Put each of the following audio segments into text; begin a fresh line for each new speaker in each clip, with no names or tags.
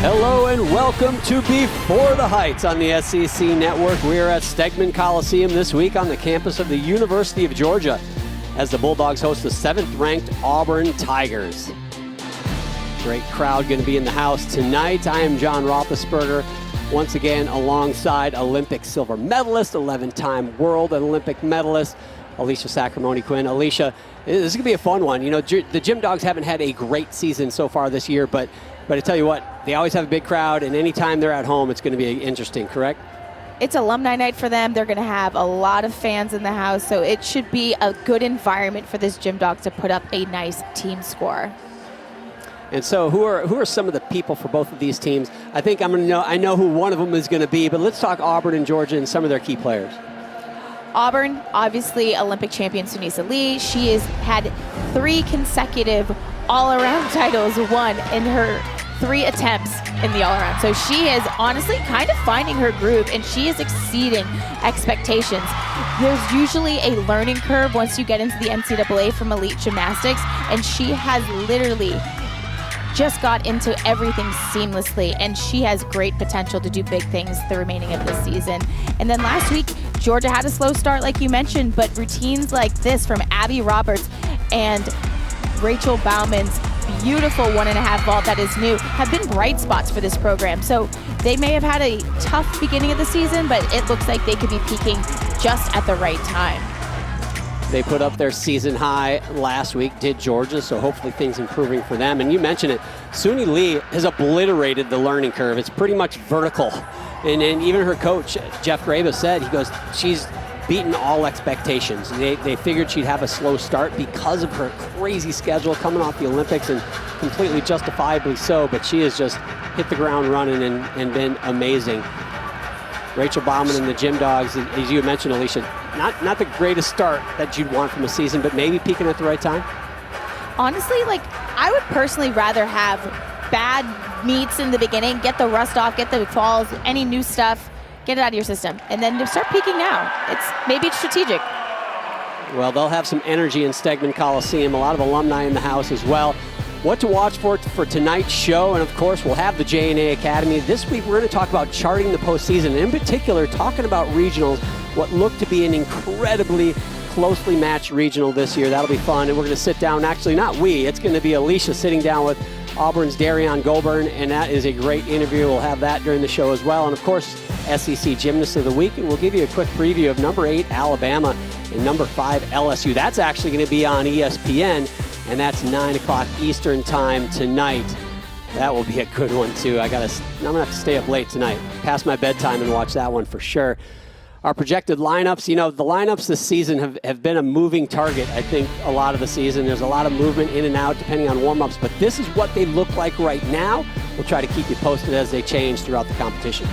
Hello and welcome to Before the Heights on the SEC Network. We are at Stegeman Coliseum this week on the campus of the University of Georgia as the Bulldogs host the 7th-ranked Auburn Tigers. Great crowd going to be in the house tonight. I am John Roethlisberger, once again alongside Olympic silver medalist, 11-time world and Olympic medalist, Alicia Sacramone-Quinn. Alicia, this is going to be a fun one. You know, the Gym Dogs haven't had a great season so far this year, but I tell you what, they always have a big crowd, and anytime they're at home, it's going to be interesting, correct?
It's alumni night for them. They're going to have a lot of fans in the house, so it should be a good environment for this Gym Dogs to put up a nice team score.
And so who are some of the people for both of these teams? I think I know who one of them is going to be, but let's talk Auburn and Georgia and some of their key players.
Auburn, obviously Olympic champion Sunisa Lee. She has had 3 consecutive all-around titles won in her 3 attempts in the all-around. So she is honestly kind of finding her groove, and she is exceeding expectations. There's usually a learning curve once you get into the NCAA from elite gymnastics, and she has literally just got into everything seamlessly, and she has great potential to do big things the remaining of this season. And then last week, Georgia had a slow start like you mentioned, but routines like this from Abby Roberts and Rachel Bauman's beautiful 1.5 vault that is new have been bright spots for this program. So they may have had a tough beginning of the season, but it looks like they could be peaking just at the right time.
They put up their season high last week, did Georgia, so hopefully things improving for them. And you mentioned it, Suni Lee has obliterated the learning curve. It's pretty much vertical. And even her coach, Jeff Graba, said, he goes, she's beaten all expectations. They figured she'd have a slow start because of her crazy schedule coming off the Olympics, and completely justifiably so, but she has just hit the ground running and been amazing. Rachel Bauman and the Gym Dogs, as you mentioned, Alicia, not the greatest start that you'd want from a season, but maybe peaking at the right time?
Honestly, I would personally rather have bad meets in the beginning, get the rust off, get the falls, any new stuff, get it out of your system, and then start peaking now. Maybe it's strategic.
Well, they'll have some energy in Stegeman Coliseum, a lot of alumni in the house as well. What to watch for tonight's show, and of course we'll have the J&A Academy. This week we're going to talk about charting the postseason, and in particular talking about regionals, what looked to be an incredibly closely matched regional this year. That'll be fun, and we're going to sit down, actually not we, it's going to be Alicia sitting down with Auburn's Darian Goulburn, and that is a great interview. We'll have that during the show as well, and of course SEC Gymnast of the Week, and we'll give you a quick preview of number 8 Alabama and number 5 LSU. That's actually going to be on ESPN, and that's 9 o'clock Eastern time tonight. That will be a good one too. I'm going to have to stay up late tonight, past my bedtime, and watch that one for sure. Our projected lineups, the lineups this season have been a moving target, I think, a lot of the season. There's a lot of movement in and out depending on warm-ups, but this is what they look like right now. We'll try to keep you posted as they change throughout the competition.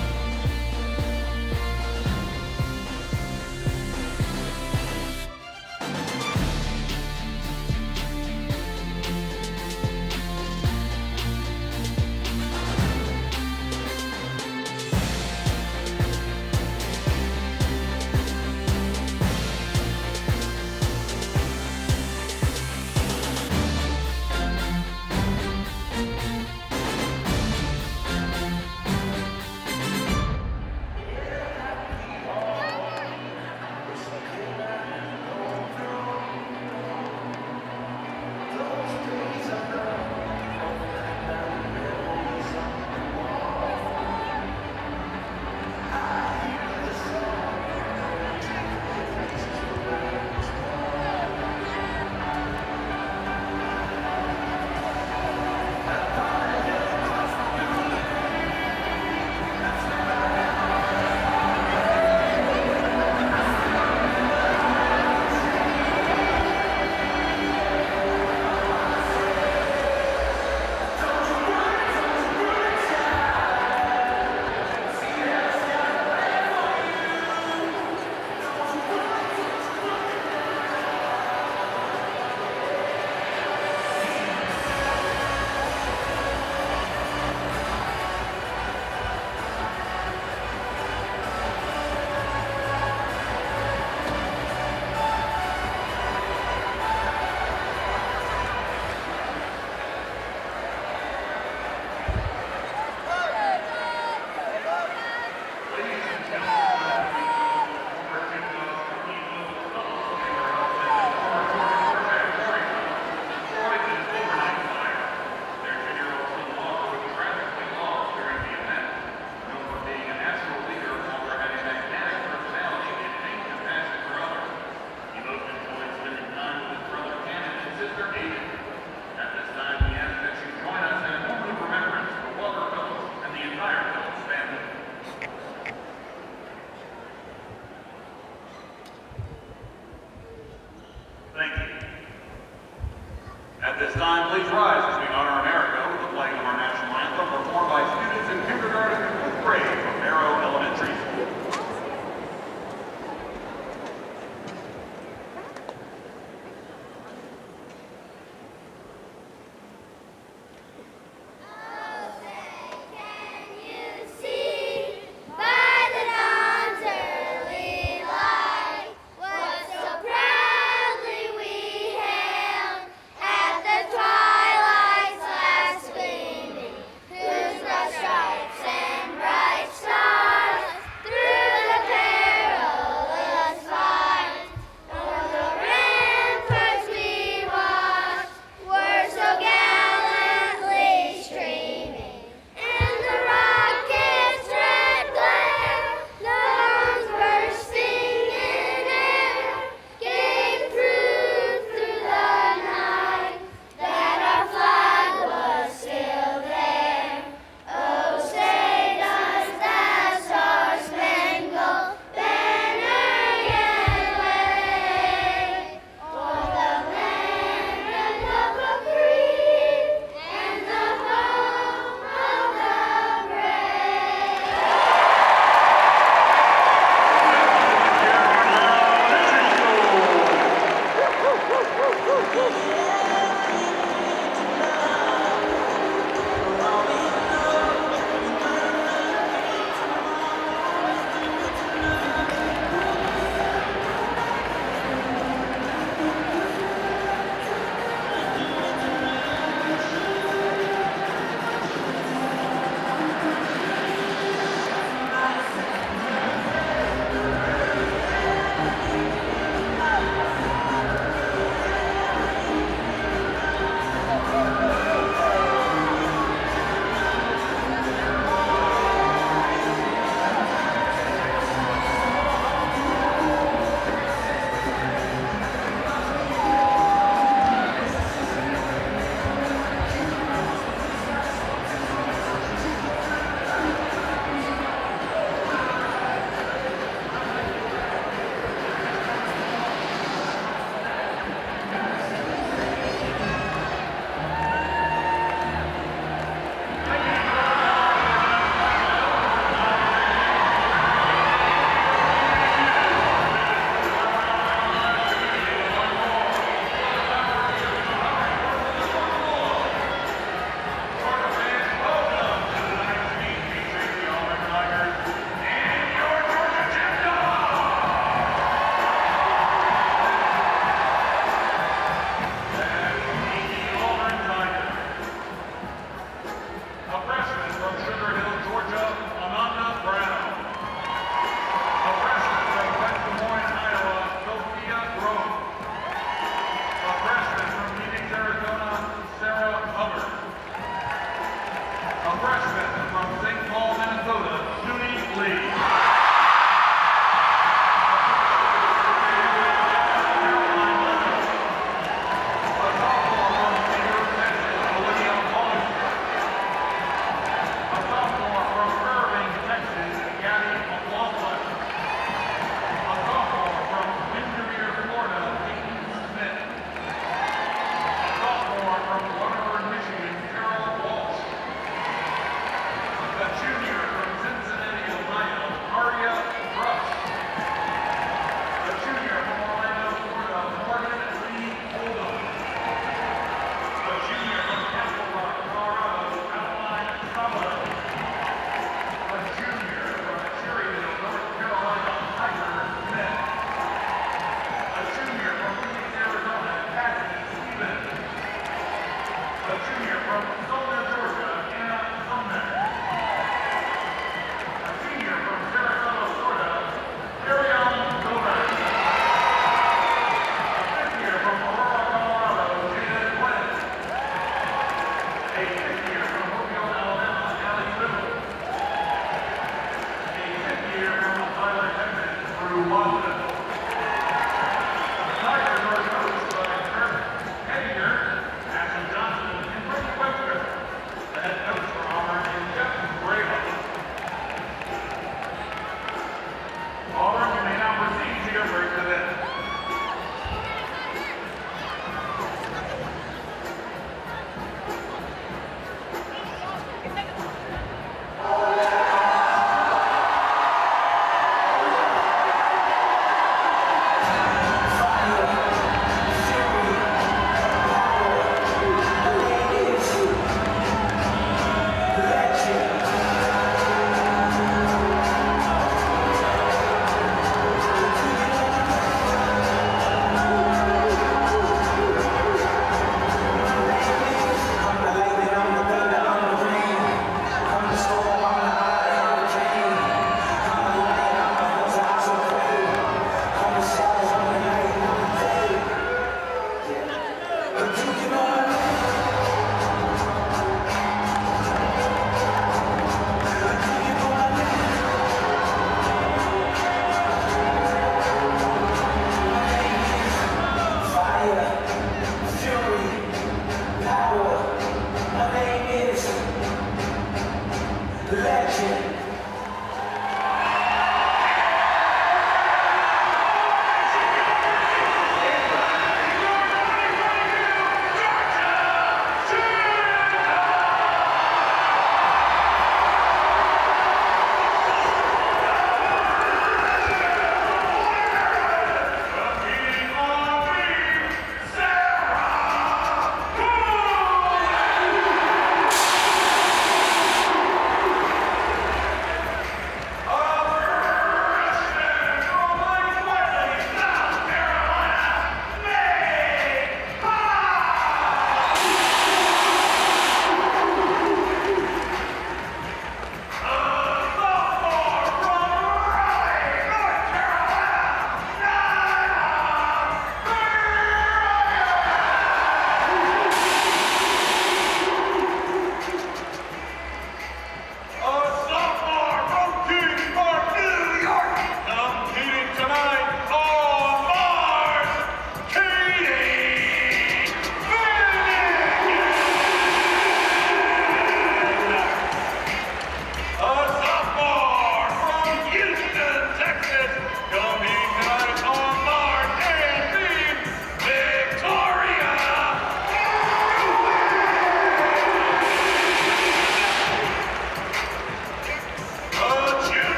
freshman from St. Paul, Minnesota, Judy Lee.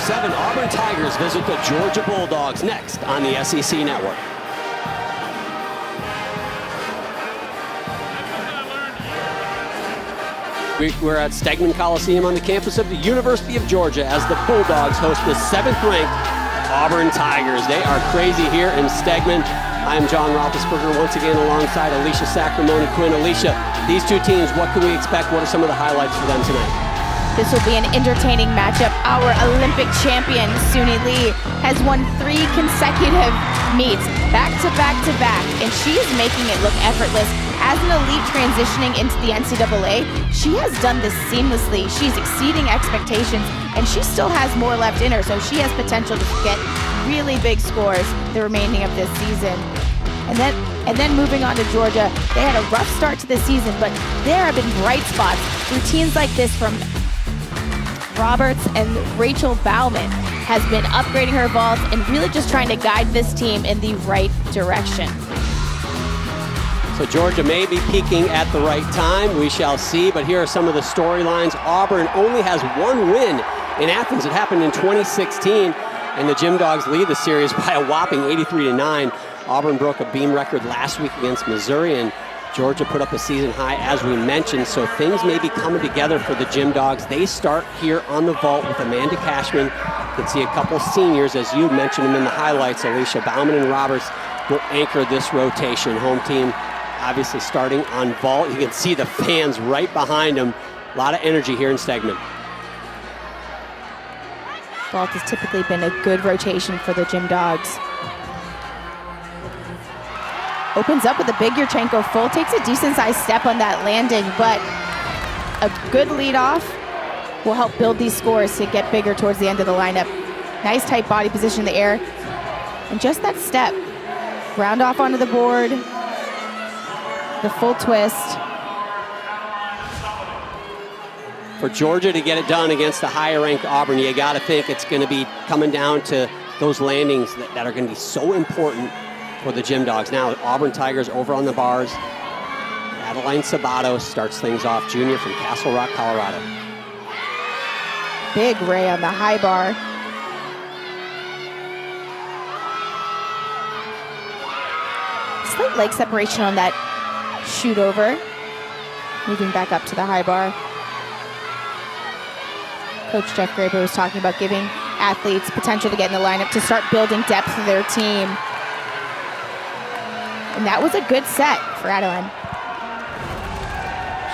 7, Auburn Tigers visit the Georgia Bulldogs next on the SEC Network. We're at Stegman Coliseum on the campus of the University of Georgia as the Bulldogs host the 7th-ranked Auburn Tigers. They are crazy here in Stegman. I'm John Roethlisberger once again alongside Alicia Sacramone Quinn. Alicia, these two teams, what can we expect? What are some of the highlights for them tonight?
This will be an entertaining matchup. Our Olympic champion, Suni Lee, has won 3 consecutive meets, back to back to back, and she's making it look effortless. As an elite transitioning into the NCAA, she has done this seamlessly. She's exceeding expectations, and she still has more left in her, so she has potential to get really big scores the remaining of this season. And then moving on to Georgia, they had a rough start to the season, but there have been bright spots. Routines like this from Roberts and Rachel Bauman has been upgrading her vaults and really just trying to guide this team in the right direction.
So Georgia may be peaking at the right time. We shall see, but here are some of the storylines. Auburn only has 1 win in Athens. It happened in 2016, and the Gym Dogs lead the series by a whopping 83-9. Auburn broke a beam record last week against Missouri, and Georgia put up a season high, as we mentioned, so things may be coming together for the Gym Dogs. They start here on the vault with Amanda Cashman. You can see a couple seniors, as you mentioned them in the highlights. Alicia Bauman and Roberts will anchor this rotation. Home team obviously starting on vault. You can see the fans right behind them. A lot of energy here in Stegman.
Vault has typically been a good rotation for the Gym Dogs. Opens up with a big Yurchenko full, takes a decent-sized step on that landing, but a good lead-off will help build these scores to get bigger towards the end of the lineup. Nice tight body position in the air, and just that step. Round off onto the board, the full twist.
For Georgia to get it done against the higher-ranked Auburn, you got to think it's going to be coming down to those landings that are going to be so important for the Gym Dogs. Now, Auburn Tigers over on the bars. Adeline Sabato starts things off, junior from Castle Rock, Colorado.
Big ray on the high bar. Slight leg separation on that shoot over. Moving back up to the high bar. Coach Jeff Graber was talking about giving athletes potential to get in the lineup to start building depth for their team. And that was a good set for Adeline.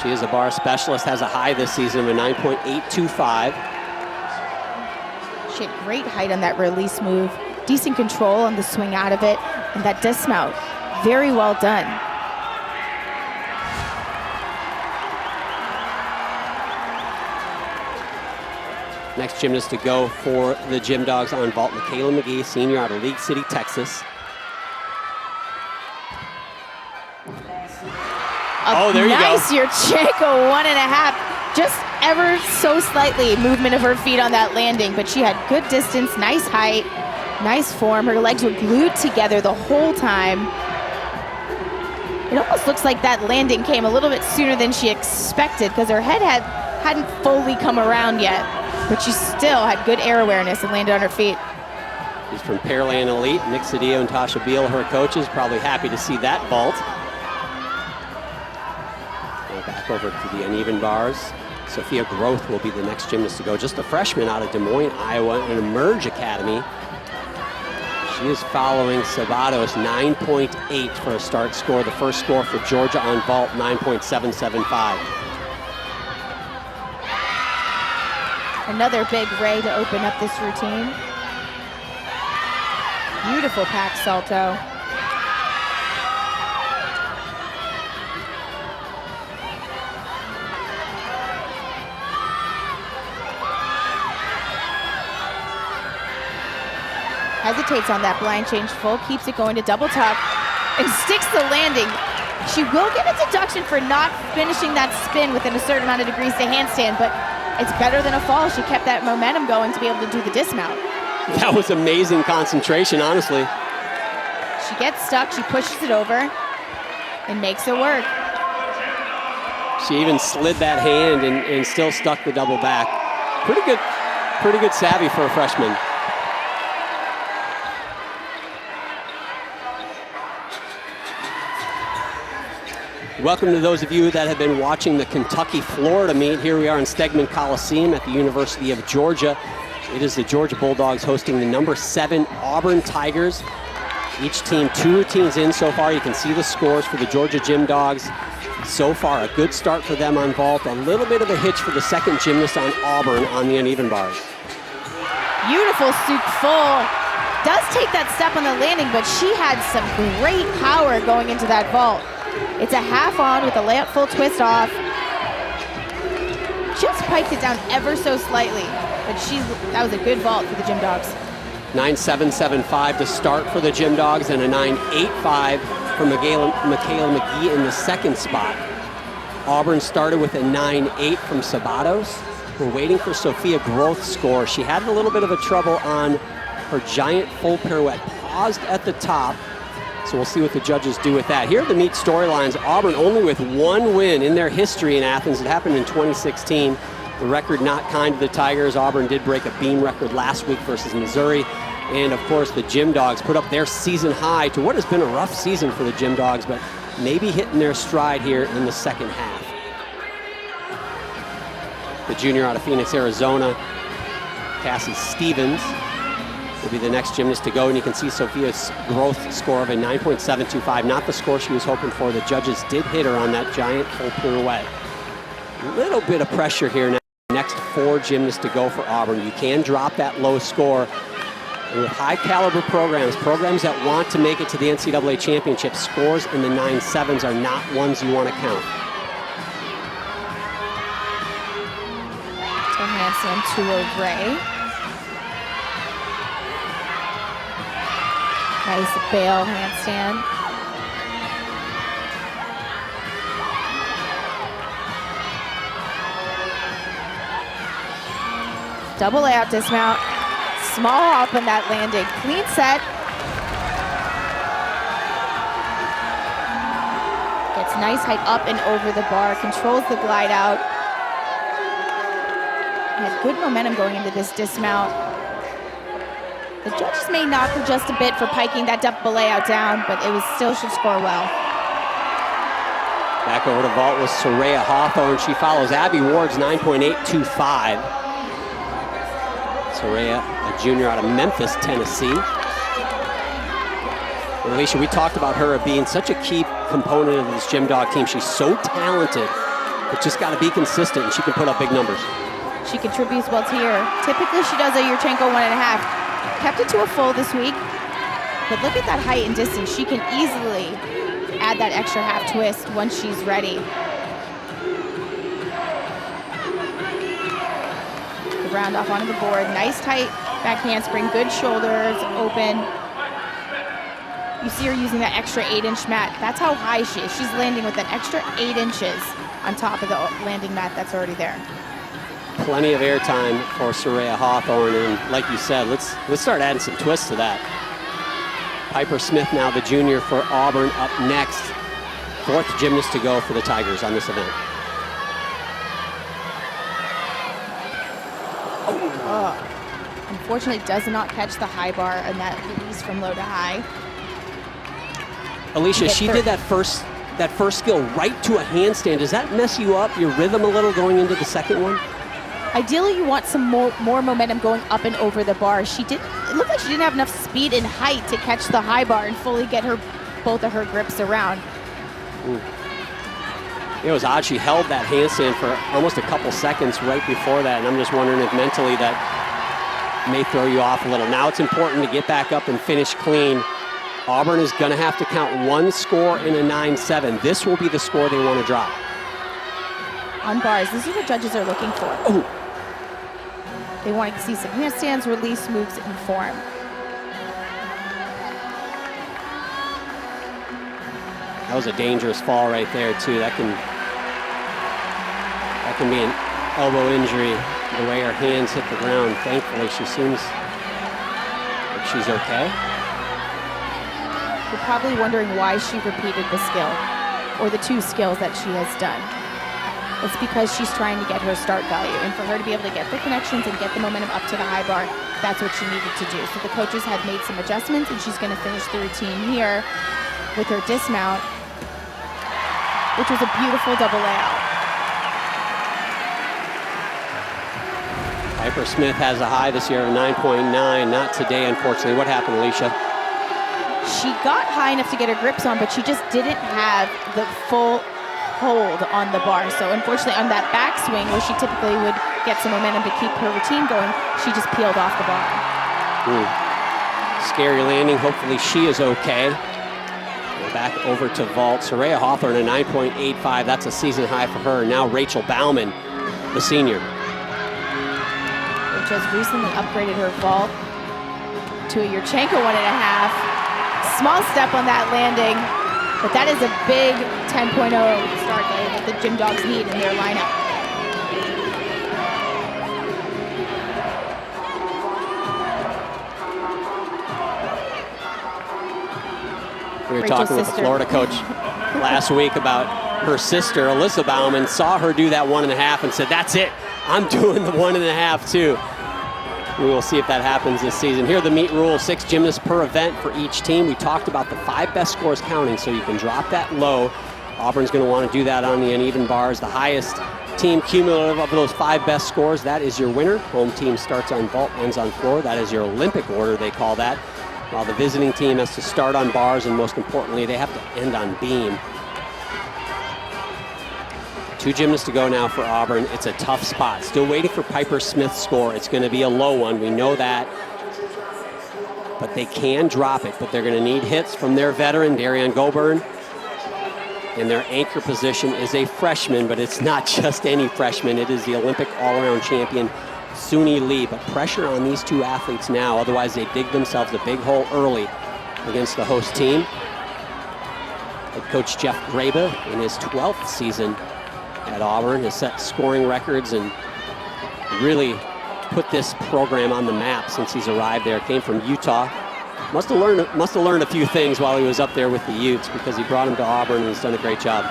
She is a bar specialist, has a high this season of a 9.825.
She had great height on that release move, decent control on the swing out of it, and that dismount, very well done.
Next gymnast to go for the Gym Dogs on vault, Michaela McGee, senior out of League City, Texas. There you go.
Nice Yurchenko, 1.5. Just ever so slightly movement of her feet on that landing, but she had good distance, nice height, nice form. Her legs were glued together the whole time. It almost looks like that landing came a little bit sooner than she expected because her head hadn't fully come around yet, but she still had good air awareness and landed on her feet.
She's from Pearland Elite. Nick Cedillo and Tasha Beal, her coaches, probably happy to see that vault. Back over to the uneven bars. Sophia Groth will be the next gymnast to go. Just a freshman out of Des Moines, Iowa, an Emerge Academy. She is following Sabato's 9.8 for a start score. The first score for Georgia on vault, 9.775.
Another big ray to open up this routine. Beautiful pack salto. Hesitates on that blind change full, keeps it going to double tuck, and sticks the landing. She will get a deduction for not finishing that spin within a certain amount of degrees to handstand, but it's better than a fall. She kept that momentum going to be able to do the dismount.
That was amazing concentration, honestly.
She gets stuck, she pushes it over, and makes it work.
She even slid that hand and still stuck the double back. Pretty good Pretty good savvy for a freshman. Welcome to those of you that have been watching the Kentucky-Florida meet. Here we are in Stegman Coliseum at the University of Georgia. It is the Georgia Bulldogs hosting the number 7 Auburn Tigers. Each team 2 routines in so far. You can see the scores for the Georgia Gym Dogs. So far, a good start for them on vault. A little bit of a hitch for the second gymnast on Auburn on the uneven bars.
Beautiful Suk full. Does take that step on the landing, but she had some great power going into that vault. It's a half on with a layup full twist off. Just piked it down ever so slightly, but that was a good vault for the Gym Dogs.
9.775 to start for the Gym Dogs and a 9.85 for Michaela McGee in the second spot. Auburn started with a 9.8 from Sabatos. We're waiting for Sophia Groth's score. She had a little bit of a trouble on her giant full pirouette, paused at the top. So we'll see what the judges do with that. Here are the neat storylines. Auburn only with 1 win in their history in Athens. It happened in 2016. The record not kind to the Tigers. Auburn did break a beam record last week versus Missouri. And of course, the Gym Dogs put up their season high to what has been a rough season for the Gym Dogs, but maybe hitting their stride here in the second half. The junior out of Phoenix, Arizona, Cassie Stevens, will be the next gymnast to go, and you can see Sophia's growth score of a 9.725, not the score she was hoping for. The judges did hit her on that giant full pirouette. A little bit of pressure here now. Next 4 gymnasts to go for Auburn. You can drop that low score. And with high caliber programs that want to make it to the NCAA championship, scores in the 9.7s are not ones you want to count.
Toe handstand to Ray. Nice bail handstand. Double layout dismount. Small hop on that landing. Clean set. Gets nice height up and over the bar. Controls the glide out. Had good momentum going into this dismount. The judges may knock her just a bit for piking that double layout down, but it was still should score well.
Back over to vault with Soraya Hawthorne. She follows Abby Ward's 9.825. Soraya, a junior out of Memphis, Tennessee. And Alicia, we talked about her being such a key component of this Gym Dog team. She's so talented, but just got to be consistent, and she can put up big numbers.
She contributes well to here. Typically, she does a Yurchenko 1.5. Kept it to a full this week, but look at that height and distance. She can easily add that extra half twist once she's ready. The round off onto the board. Nice tight back handspring, good shoulders, open. You see her using that extra 8-inch mat. That's how high she is. She's landing with an extra 8 inches on top of the landing mat that's already there.
Plenty of airtime for Soraya Hawthorne, and like you said, let's start adding some twists to that. Piper Smith, now the junior for Auburn, up next. 4th gymnast to go for the Tigers on this event.
Unfortunately, does not catch the high bar on that release from low to high.
Alicia, she did that first skill right to a handstand. Does that mess you up, your rhythm a little going into the second one?
Ideally, you want some more momentum going up and over the bar. It looked like she didn't have enough speed and height to catch the high bar and fully get both of her grips around.
Ooh. It was odd. She held that handstand for almost a couple seconds right before that, and I'm just wondering if mentally that may throw you off a little. Now it's important to get back up and finish clean. Auburn is going to have to count 1 score in a 9.7. This will be the score they want to drop.
On bars, this is what judges are looking for.
Oh.
They want to see some handstands, release moves, and form.
That was a dangerous fall right there, too. That can be an elbow injury, the way her hands hit the ground. Thankfully, she seems like she's okay.
You're probably wondering why she repeated the skill, or the 2 skills that she has done. It's because she's trying to get her start value. And for her to be able to get the connections and get the momentum up to the high bar, that's what she needed to do. So the coaches had made some adjustments, and she's going to finish the routine here with her dismount, which was a beautiful double layout.
Piper Smith has a high this year of 9.9. Not today, unfortunately. What happened, Alicia?
She got high enough to get her grips on, but she just didn't have the full hold on the bar. So unfortunately, on that backswing where she typically would get some momentum to keep her routine going, she just peeled off the bar.
Scary landing. Hopefully she is okay. We're back over to vault. Soraya Hawthorne, a 9.85. That's a season high for her. Now Rachel Bauman, the senior.
Which has recently upgraded her vault to a Yurchenko 1.5. Small step on that landing, but that is a big 10.0 start value that the Gym Dogs need in their lineup.
We were talking with the Florida coach last week about her sister, Alyssa Bauman, saw her do that 1.5 and said, that's it, I'm doing the 1.5 too. We will see if that happens this season. Here are the meet rules: 6 gymnasts per event for each team. We talked about the 5 best scores counting, so you can drop that low. Auburn's going to want to do that on the uneven bars. The highest team cumulative of those 5 best scores, that is your winner. Home team starts on vault, ends on floor. That is your Olympic order, they call that. While the visiting team has to start on bars, and most importantly, they have to end on beam. 2 gymnasts to go now for Auburn. It's a tough spot. Still waiting for Piper Smith's score. It's going to be a low one. We know that. But they can drop it. But they're going to need hits from their veteran, Darian Goburn. And their anchor position is a freshman, but it's not just any freshman. It is the Olympic all-around champion, Suni Lee. But pressure on these 2 athletes now. Otherwise, they dig themselves a big hole early against the host team. Head coach Jeff Grabe, in his 12th season at Auburn, has set scoring records and really put this program on the map since he's arrived there. Came from Utah. Must have learned a few things while he was up there with the Utes, because he brought him to Auburn and he's done a great job.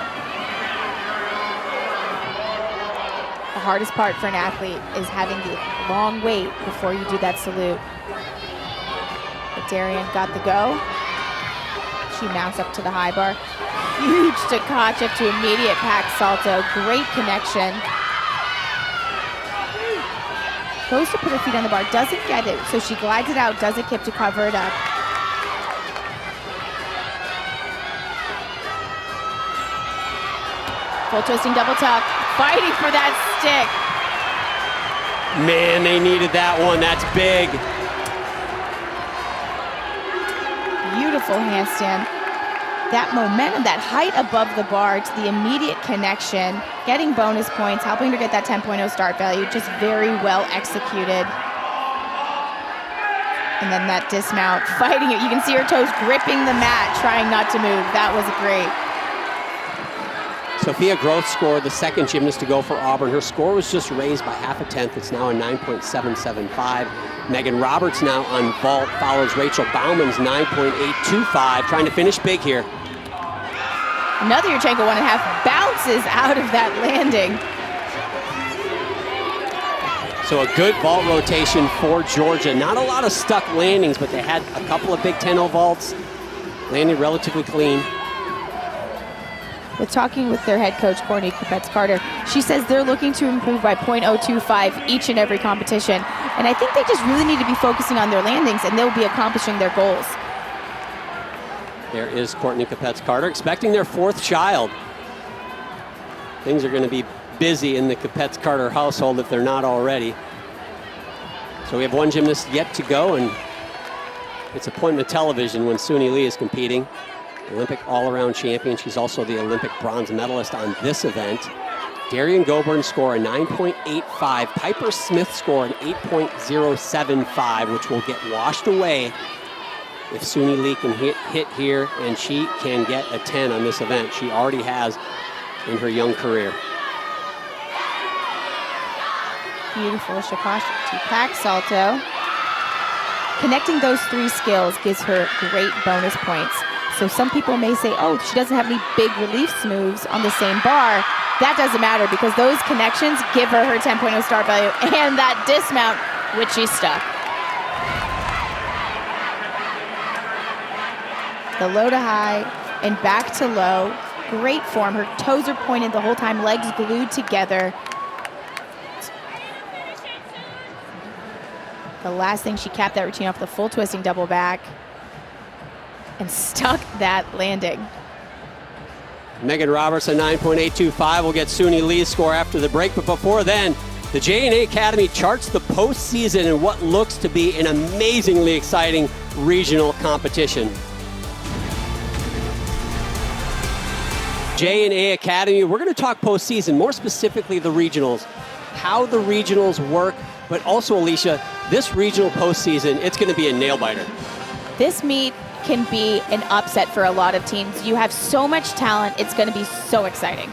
The hardest part for an athlete is having the long wait before you do that salute. But Darian got the go. She mounts up to the high bar. Huge Takachev to immediate pack salto. Great connection. Goes to put her feet on the bar, doesn't get it, so she glides it out, does a kip to cover it up. Full twisting double tuck, fighting for that stick.
Man, they needed that one. That's big.
Beautiful handstand. That momentum, that height above the bar to the immediate connection, getting bonus points, helping her get that 10.0 start value, just very well executed. And then that dismount, fighting it. You can see her toes gripping the mat, trying not to move. That was great.
Sophia Groth scored, the 2nd gymnast to go for Auburn. Her score was just raised by 0.5 tenth. It's now a 9.775. Megan Roberts now on vault, follows Rachel Bauman's 9.825, trying to finish big here.
Another Yurchenko 1.5 bounces out of that landing.
So a good vault rotation for Georgia. Not a lot of stuck landings, but they had a couple of big 10-0 vaults, landed relatively clean.
With talking with their head coach, Courtney Capets-Carter, she says they're looking to improve by 0.025 each and every competition. And I think they just really need to be focusing on their landings, and they'll be accomplishing their goals.
There is Courtney Capets-Carter expecting their 4th child. Things are going to be busy in the Capets-Carter household if they're not already. So we have 1 gymnast yet to go, and it's appointment television when Suni Lee is competing. Olympic all-around champion. She's also the Olympic bronze medalist on this event. Darian Goburn score a 9.85. Piper Smith score an 8.075, which will get washed away if Suni Lee can hit here, and she can get a 10 on this event. She already has in her young career.
Beautiful Shikashi to pack salto. Connecting those 3 skills gives her great bonus points. So some people may say, oh, she doesn't have any big relief moves on the same bar. that doesn't matter because those connections give her her 10.0 start value and that dismount, which she's stuck. The low to high and back to low. Great form. Her toes are pointed the whole time, legs glued together. The last thing, she capped that routine off the full twisting double back and stuck that landing.
Megan Roberts, a 9.825, will get Suni Lee's score after the break. But before then, the J&A Academy charts the postseason in what looks to be an amazingly exciting regional competition. J&A Academy, we're going to talk postseason, more specifically the regionals, how the regionals work, but also, Alicia, this regional postseason, it's going to be a nail-biter.
This meet can be an upset for a lot of teams. You have so much talent, it's going to be so exciting.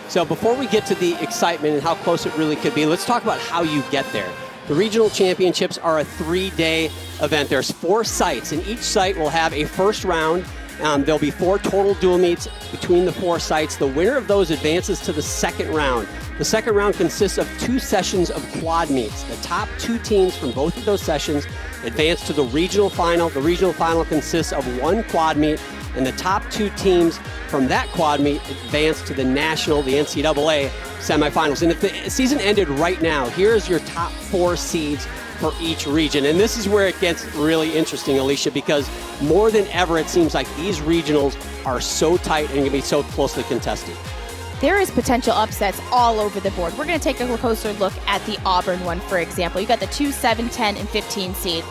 So before we get to the excitement and how close it really could be, let's talk about how you get there. The regional championships are a 3-day event. There's 4 sites, and each site will have a first round. There'll be 4 total dual meets between the 4 sites. The winner of those advances to the second round. The second round consists of 2 sessions of quad meets. The top 2 teams from both of those sessions advance to the regional final. The regional final consists of 1 quad meet, and the top 2 teams from that quad meet advance to the national, the NCAA semifinals. And if the season ended right now, here's your top 4 seeds for each region. And this is where it gets really interesting, Alicia, because more than ever, it seems like these regionals are so tight and can be so closely contested.
There is potential upsets all over the board. We're going to take a closer look at the Auburn one, for example. You got the 2, 7, 10, and 15 seed.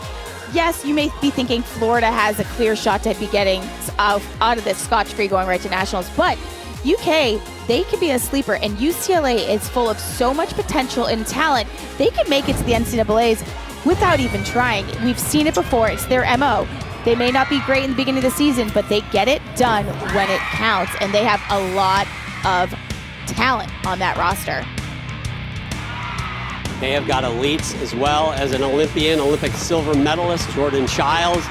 Yes, you may be thinking Florida has a clear shot to be getting out of this scotch-free going right to nationals, but UK, they could be a sleeper, and UCLA is full of so much potential and talent. They could make it to the NCAAs without even trying. We've seen it before. It's their MO. They may not be great in the beginning of the season, but they get it done when it counts, and they have a lot of talent on that roster.
They have got elites as well as an Olympian, Olympic silver medalist, Jordan Childs.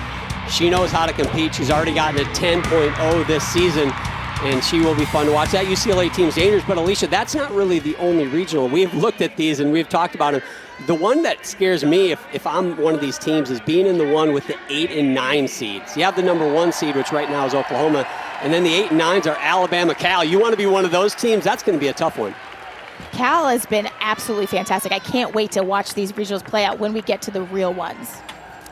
She knows how to compete. She's already gotten a 10.0 this season, and she will be fun to watch. That UCLA team's dangerous, but Alicia, that's not really the only regional. We've looked at these and we've talked about them. The one that scares me, if I'm one of these teams, is being in the one with the 8 and 9 seeds. You have the number 1 seed, which right now is Oklahoma, and then the 8 and 9s are Alabama, Cal. You want to be one of those teams? That's going to be a tough one.
Cal has been absolutely fantastic. I can't wait to watch these regionals play out when we get to the real ones.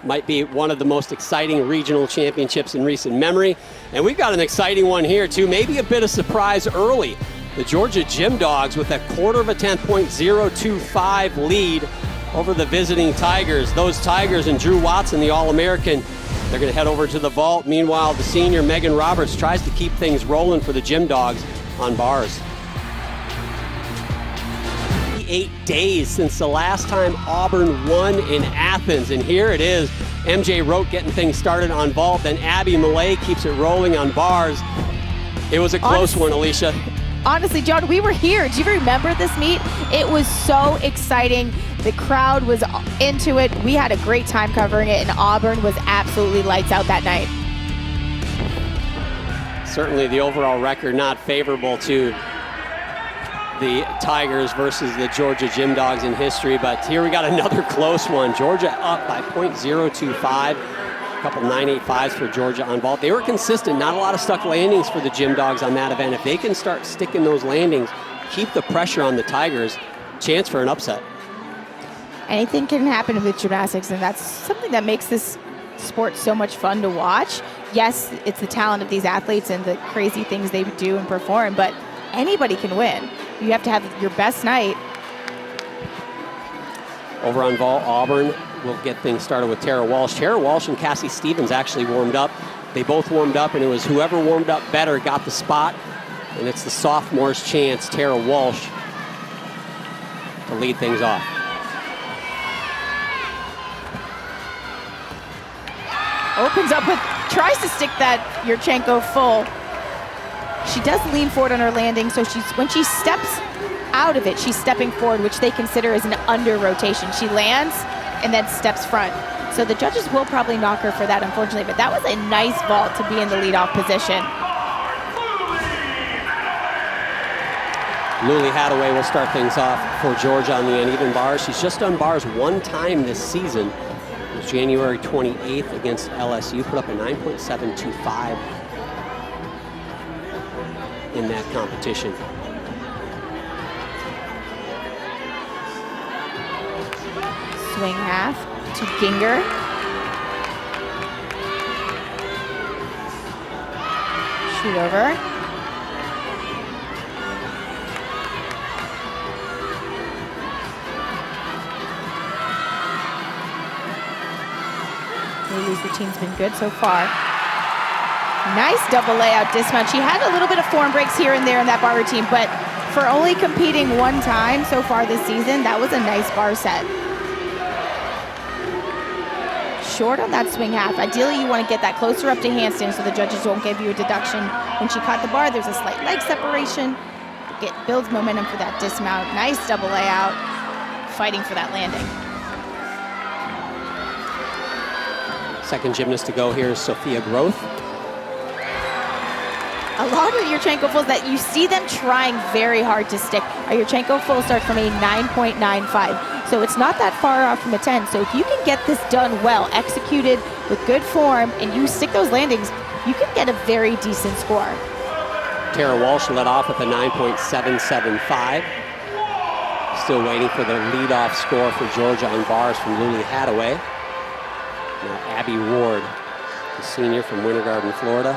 Might be one of the most exciting regional championships in recent memory. And we've got an exciting one here, too. Maybe a bit of surprise early. The Georgia Gym Dogs with a 0.25 lead over the visiting Tigers. Those Tigers and Drew Watson, the All-American, they're going to head over to the vault. Meanwhile, the senior Megan Roberts tries to keep things rolling for the Gym Dogs on bars. 8 days since the last time Auburn won in Athens, and here it is. MJ Rote getting things started on vault, then Abby Millay keeps it rolling on bars. It was a close one, Alicia.
Honestly, John, we were here. Do you remember this meet? It was so exciting. The crowd was into it. We had a great time covering it, and Auburn was absolutely lights out that night.
Certainly the overall record not favorable to the Tigers versus the Georgia Gym Dogs in history, but here we got another close one. Georgia up by 0.025, a couple 9.85s for Georgia on vault. They were consistent, not a lot of stuck landings for the Gym Dogs on that event. If they can start sticking those landings, keep the pressure on the Tigers, chance for an upset.
Anything can happen with gymnastics, and that's something that makes this sport so much fun to watch. Yes, it's the talent of these athletes and the crazy things they do and perform, but anybody can win. You have to have your best night.
Over on vault, Auburn will get things started with Tara Walsh. Tara Walsh and Cassie Stevens actually warmed up. They both warmed up, and it was whoever warmed up better got the spot. And it's the sophomore's chance, Tara Walsh, to lead things off.
Opens up with, tries to stick that Yurchenko full. She does lean forward on her landing, so when she steps out of it, she's stepping forward, which they consider as an under rotation. She lands and then steps front. So the judges will probably knock her for that, unfortunately, but that was a nice vault to be in the leadoff position.
Luli Hadaway will start things off for Georgia on the uneven bars. She's just done bars one time this season. It was January 28th against LSU. Put up a 9.725 in that competition.
Swing half to Ginger. Shoot over. Luli's routine's been good so far. Nice double layout dismount. She had a little bit of form breaks here and there in that bar routine, but for only competing one time so far this season, that was a nice bar set. Short on that swing half. Ideally, you want to get that closer up to handstand so the judges won't give you a deduction. When she caught the bar, there's a slight leg separation. It builds momentum for that dismount. Nice double layout, fighting for that landing.
Second gymnast to go here is Sophia Groth.
A lot of Yurchenko fulls that you see them trying very hard to stick. A Yurchenko full starts from a 9.95. So it's not that far off from a 10. So if you can get this done well, executed with good form, and you stick those landings, you can get a very decent score.
Tara Walsh led off with a 9.775. Still waiting for the leadoff score for Georgia on bars from Luli Hadaway. Now Abby Ward, the senior from Winter Garden, Florida,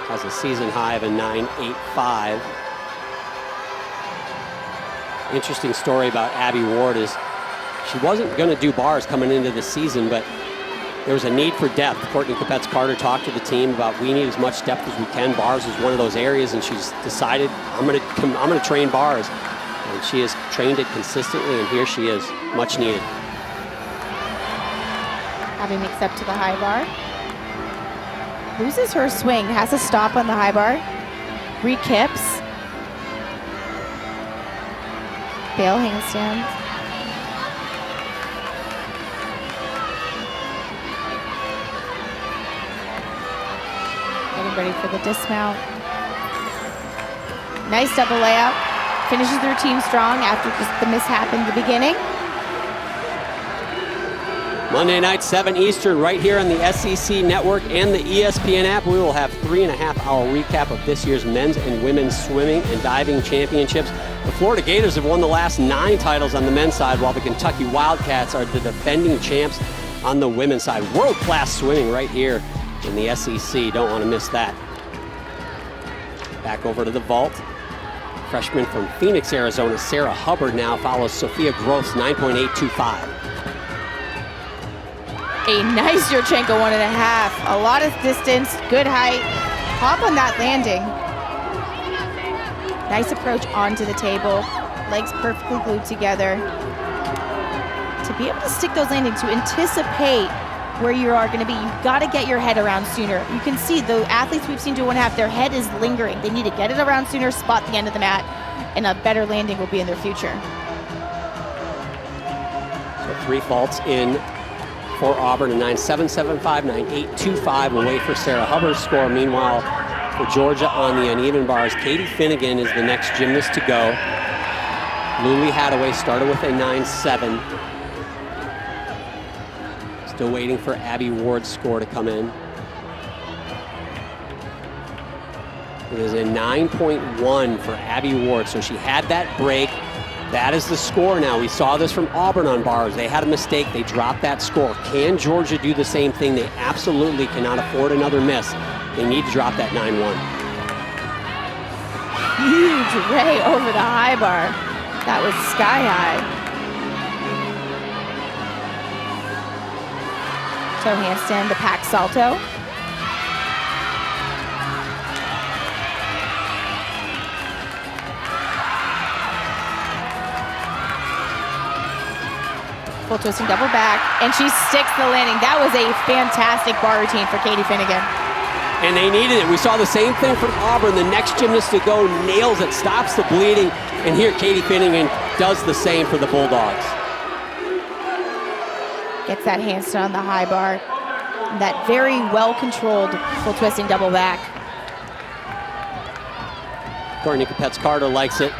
has a season high of a 9.85. Interesting story about Abby Ward is she wasn't going to do bars coming into the season, but there was a need for depth. Courtney Capetz-Carter talked to the team about we need as much depth as we can. Bars is one of those areas, and she's decided I'm going to train bars, and she has trained it consistently, and here she is, much needed.
Abby makes up to the high bar. Loses her swing, has a stop on the high bar. Re-kips. Bail handstand. Getting ready for the dismount. Nice double layout. Finishes the routine strong after just the mishap in the beginning.
Monday night, 7 Eastern, right here on the SEC Network and the ESPN app. We will have 3.5-hour recap of this year's men's and women's swimming and diving championships. The Florida Gators have won the last 9 titles on the men's side, while the Kentucky Wildcats are the defending champs on the women's side. World-class swimming right here in the SEC. Don't want to miss that. Back over to the vault. Freshman from Phoenix, Arizona, Sarah Hubbard now follows Sophia Groth's 9.825.
A nice Yurchenko 1.5. A lot of distance, good height. Hop on that landing. Nice approach onto the table. Legs perfectly glued together. To be able to stick those landings, to anticipate where you are going to be, you've got to get your head around sooner. You can see the athletes we've seen do 1.5, their head is lingering. They need to get it around sooner, spot the end of the mat, and a better landing will be in their future.
So 3 faults in for Auburn, a 9.775, 9.825. We'll wait for Sarah Hubbard's score. Meanwhile, for Georgia on the uneven bars, Katie Finnegan is the next gymnast to go. Luli Hadaway started with a 9.7. Still waiting for Abby Ward's score to come in. It is a 9.1 for Abby Ward, so she had that break. That is the score now. We saw this from Auburn on bars. They had a mistake. They dropped that score. Can Georgia do the same thing? They absolutely cannot afford another miss. They need to drop that 9.1.
Huge ray over the high bar. That was sky high. Toe handstand, the pack salto. Full twisting double back, and she sticks the landing. That was a fantastic bar routine for Katie Finnegan.
And they needed it. We saw the same thing from Auburn. The next gymnast to go nails it, stops the bleeding, and here Katie Finnegan does the same for the Bulldogs.
Gets that handstand on the high bar. That very well-controlled full twisting double back.
Courtney Capetz-Carter likes it.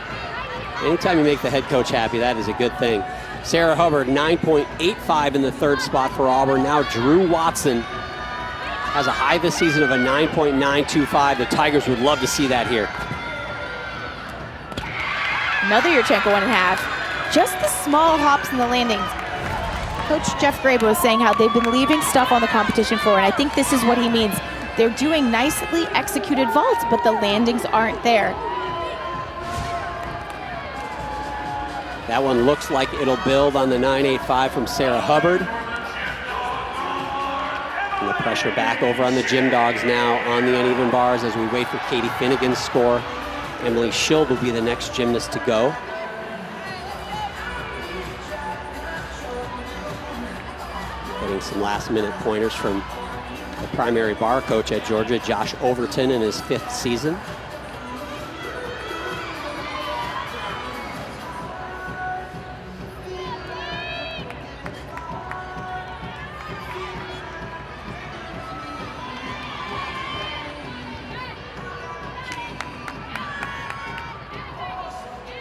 Anytime you make the head coach happy, that is a good thing. Sarah Hubbard, 9.85 in the third spot for Auburn. Now Drew Watson has a high this season of a 9.925. The Tigers would love to see that here.
Another Yurchenko 1.5. Just the small hops in the landings. Coach Jeff Graber was saying how they've been leaving stuff on the competition floor, and I think this is what he means. They're doing nicely executed vaults, but the landings aren't there.
That one looks like it'll build on the 9.85 from Sarah Hubbard. And the pressure back over on the Gym Dogs now on the uneven bars as we wait for Katie Finnegan's score. Emily Schild will be the next gymnast to go. Getting some last-minute pointers from the primary bar coach at Georgia, Josh Overton, in his 5th season.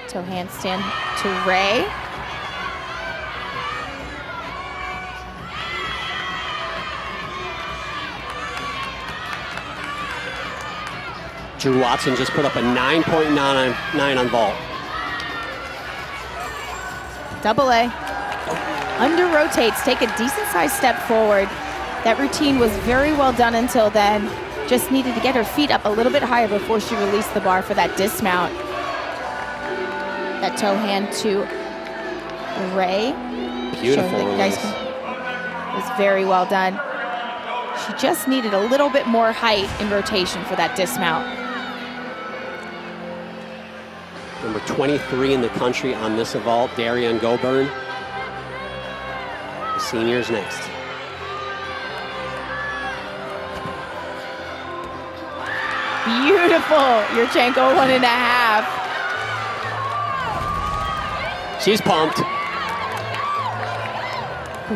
Toe handstand to Ray.
Drew Watson just put up a 9.99 on vault.
Double A. Under rotates, take a decent sized step forward. That routine was very well done until then. Just needed to get her feet up a little bit higher before she released the bar for that dismount. That toe hand to Ray.
Beautiful release.
Was very well done. She just needed a little bit more height in rotation for that dismount.
Number 23 in the country on this vault, Darian Goburn. The seniors next.
Beautiful, Yurchenko 1.5.
She's pumped.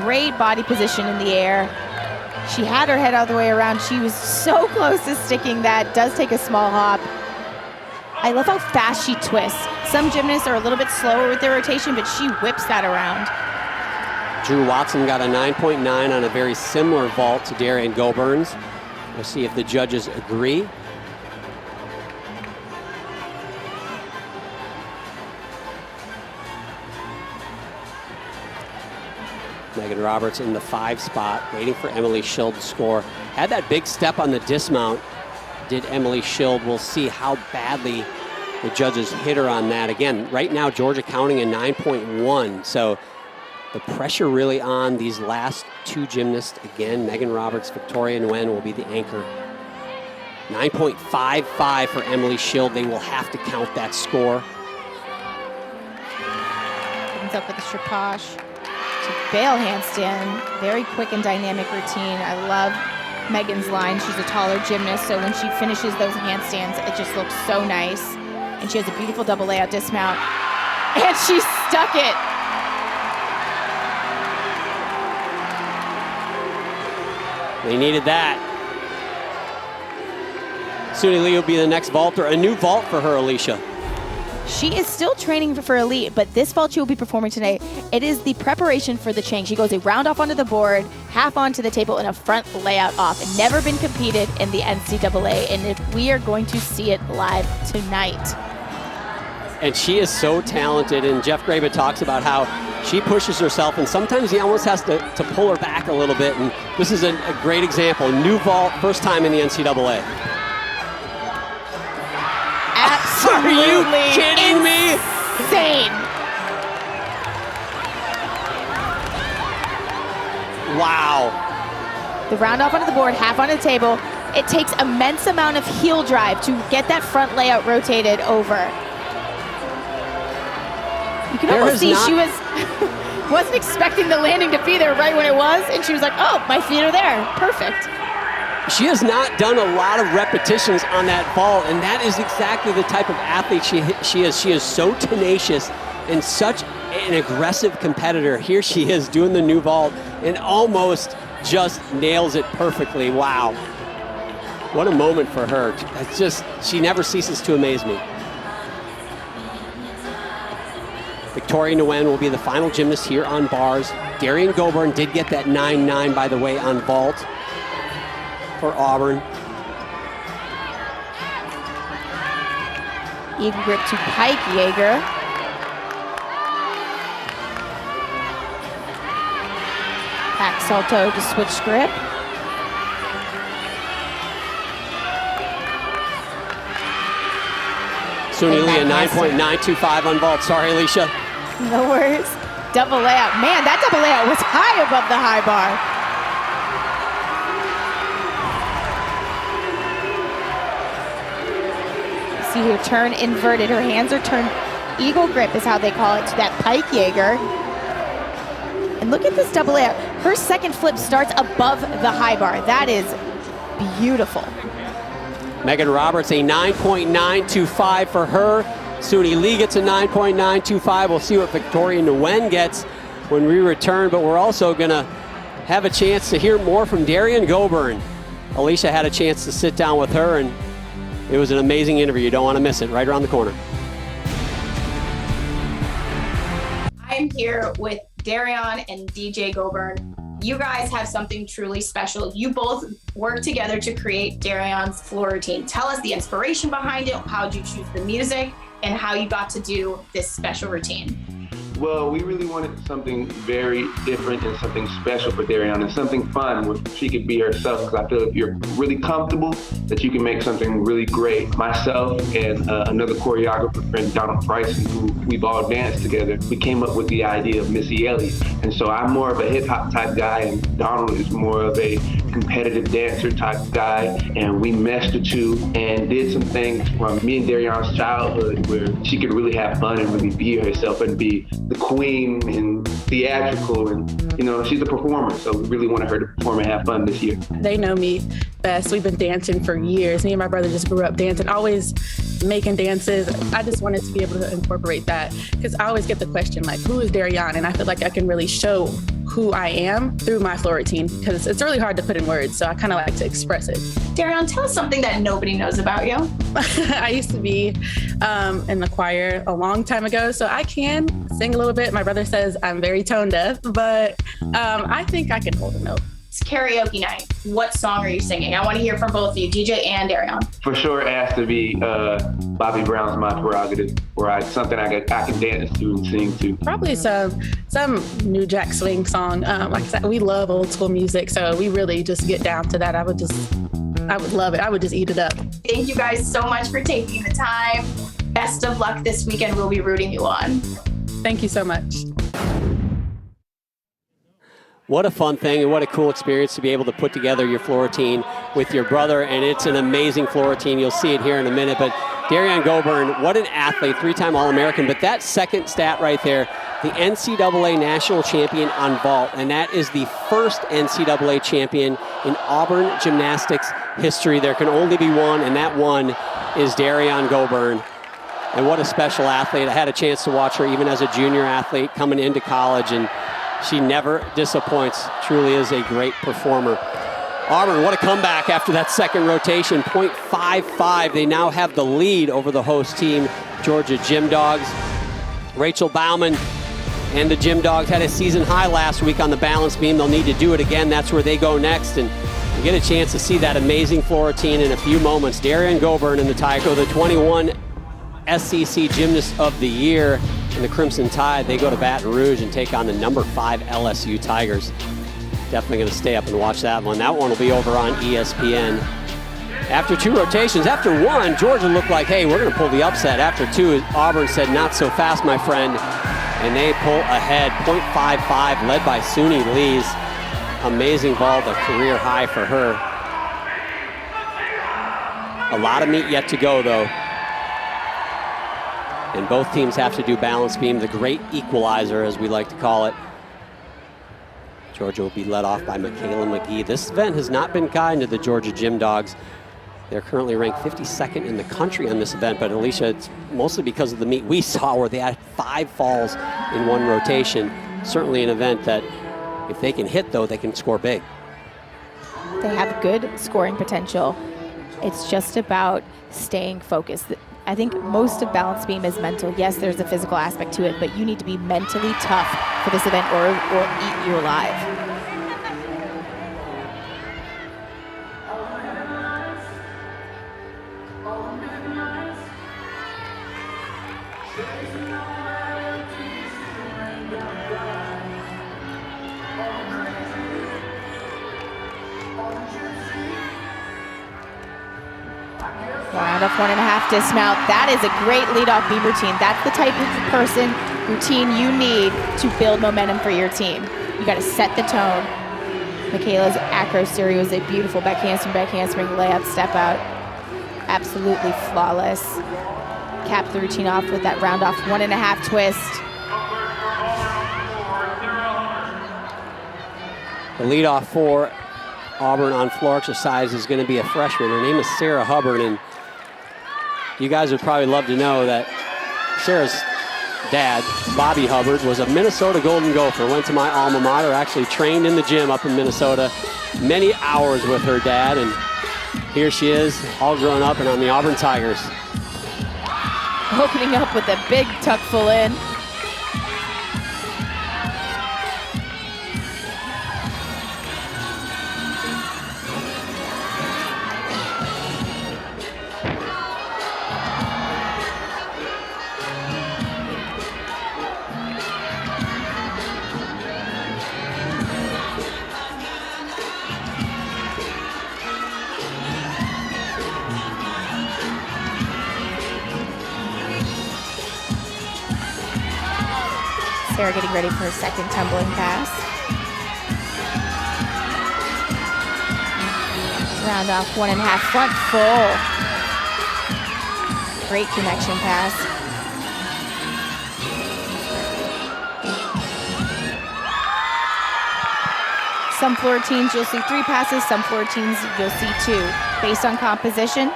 Great body position in the air. She had her head all the way around. She was so close to sticking that. Does take a small hop. I love how fast she twists. Some gymnasts are a little bit slower with their rotation, but she whips that around.
Drew Watson got a 9.9 on a very similar vault to Darian Goburn's. We'll see if the judges agree. Megan Roberts in the 5 spot, waiting for Emily Schild to score. Had that big step on the dismount, did Emily Schild. We'll see how badly the judges hit her on that. Again, right now, Georgia counting a 9.1. So the pressure really on these last 2 gymnasts. Again, Megan Roberts, Victoria Nguyen will be the anchor. 9.55 for Emily Schild. They will have to count that score.
Comes up with the tripage. To bail handstand, very quick and dynamic routine. I love Megan's line. She's a taller gymnast, so when she finishes those handstands, it just looks so nice. And she has a beautiful double layout dismount. And she stuck it.
They needed that. Suni Lee will be the next vaulter. A new vault for her, Alicia.
She is still training for elite, but this vault she will be performing today, it is the preparation for the chain. She goes a round off onto the board, half onto the table, and a front layout off. It never been competed in the NCAA, and we are going to see it live tonight.
And she is so talented, and Jeff Graber talks about how she pushes herself, and sometimes he almost has to pull her back a little bit, and this is a great example. New vault, first time in the NCAA.
Absolutely.
Are you kidding me?
Insane.
Wow.
The round off onto the board, half onto the table. It takes immense amount of heel drive to get that front layout rotated over. You can almost see she wasn't expecting the landing to be there right when it was, and she was like, oh, my feet are there. Perfect.
She has not done a lot of repetitions on that vault, and that is exactly the type of athlete she is. She is so tenacious and such an aggressive competitor. Here she is doing the new vault and almost just nails it perfectly. Wow. What a moment for her. It's just, she never ceases to amaze me. Victoria Nguyen will be the final gymnast here on bars. Darian Goburn did get that 9.9, by the way, on vault for Auburn.
Eagle grip to Pike Yeager. Back salto to switch grip.
Suni Lee, a 9.925 on vault. Sorry, Alicia.
No worries. Double layout. Man, that double layout was high above the high bar. See here, turn inverted. Her hands are turned. Eagle grip is how they call it, to that Pike Yeager. And look at this double layout. Her second flip starts above the high bar. That is beautiful.
Megan Roberts, a 9.925 for her. Suni Lee gets a 9.925. We'll see what Victoria Nguyen gets when we return, but we're also gonna have a chance to hear more from Darian Goburn. Alicia had a chance to sit down with her, and it was an amazing interview. You don't want to miss it. Right around the corner.
I'm here with Darian and DJ Goburn. You guys have something truly special. You both work together to create Darian's floor routine. Tell us the inspiration behind it, how did you choose the music, and how you got to do this special routine.
Well, we really wanted something very different and something special for Darian and something fun where she could be herself, because I feel if you're really comfortable that you can make something really great. Myself and another choreographer friend, Donald Bryson, who we've all danced together, we came up with the idea of Missy Elliott. And so I'm more of a hip hop type guy and Donald is more of a competitive dancer type guy. And we meshed the two and did some things from me and Darian's childhood where she could really have fun and really be herself and be the queen and theatrical, and you know, she's a performer, so we really wanted her to perform and have fun this year.
They know me best. We've been dancing for years. Me and my brother just grew up dancing, always making dances. I just wanted to be able to incorporate that because I always get the question like, who is Darian? And I feel like I can really show who I am through my floor routine because it's really hard to put in words, so I kind of like to express it.
Darian, tell us something that nobody knows about you.
I used to be in the choir a long time ago, so I can sing a little bit. My brother says I'm very tone deaf, but I think I can hold a note.
It's karaoke night. What song are you singing? I want to hear from both of you, DJ and Darian. For
sure, it has to be Bobby Brown's My Prerogative, or something I can dance to and sing to.
Probably some New Jack Swing song. Like I said, we love old school music, so we really just get down to that. I would love it. I would just eat it up.
Thank you guys so much for taking the time. Best of luck this weekend. We'll be rooting you on.
Thank you so much.
What a fun thing and what a cool experience to be able to put together your floor routine with your brother, and it's an amazing floor routine. You'll see it here in a minute, but Darian Goburn, what an athlete, three-time All-American, but that second stat right there, the NCAA national champion on vault, and that is the first NCAA champion in Auburn gymnastics history. There can only be one, and that one is Darian Goburn. And what a special athlete. I had a chance to watch her even as a junior athlete coming into college, and she never disappoints. Truly is a great performer. Auburn, what a comeback after that second rotation, 0.55. They now have the lead over the host team, Georgia Gym Dogs. Rachel Bauman and the Gym Dogs had a season high last week on the balance beam. They'll need to do it again. That's where they go next. And you get a chance to see that amazing floor routine in a few moments. Darian Goburn in the Tiger, the 21 SEC Gymnast of the Year. And the Crimson Tide, they go to Baton Rouge and take on the number 5 LSU Tigers. Definitely going to stay up and watch that one. That one will be over on ESPN. After two rotations, after one, Georgia looked like, hey, we're going to pull the upset. After two, Auburn said, not so fast, my friend. And they pull ahead, 0.55, led by Suni Lee's amazing vault, a career high for her. A lot of meat yet to go, though. And both teams have to do balance beam, the great equalizer, as we like to call it. Georgia will be led off by Michaela McGee. This event has not been kind to the Georgia Gym Dogs. They're currently ranked 52nd in the country on this event, but Alicia, it's mostly because of the meet we saw where they had 5 falls in one rotation. Certainly an event that if they can hit, though, they can score big.
They have good scoring potential. It's just about staying focused. I think most of balance beam is mental. Yes, there's a physical aspect to it, but you need to be mentally tough for this event or eat you alive. Round off 1.5 dismount. That is a great leadoff beam routine. That's the type of routine you need to build momentum for your team. You got to set the tone. Michaela's acro series was a beautiful back handspring, layup, step out. Absolutely flawless. Cap the routine off with that round off 1.5 twist.
The leadoff for Auburn on floor exercise is going to be a freshman. Her name is Sarah Hubbard, and you guys would probably love to know that Sarah's dad, Bobby Hubbard, was a Minnesota Golden Gopher, went to my alma mater, actually trained in the gym up in Minnesota, many hours with her dad, and here she is, all grown up and on the Auburn Tigers.
Opening up with a big tuck full in. Sarah getting ready for her second tumbling pass. Round off 1.5 front full. Great connection pass. Some floor teams you'll see 3 passes, some floor teams you'll see 2. Based on composition,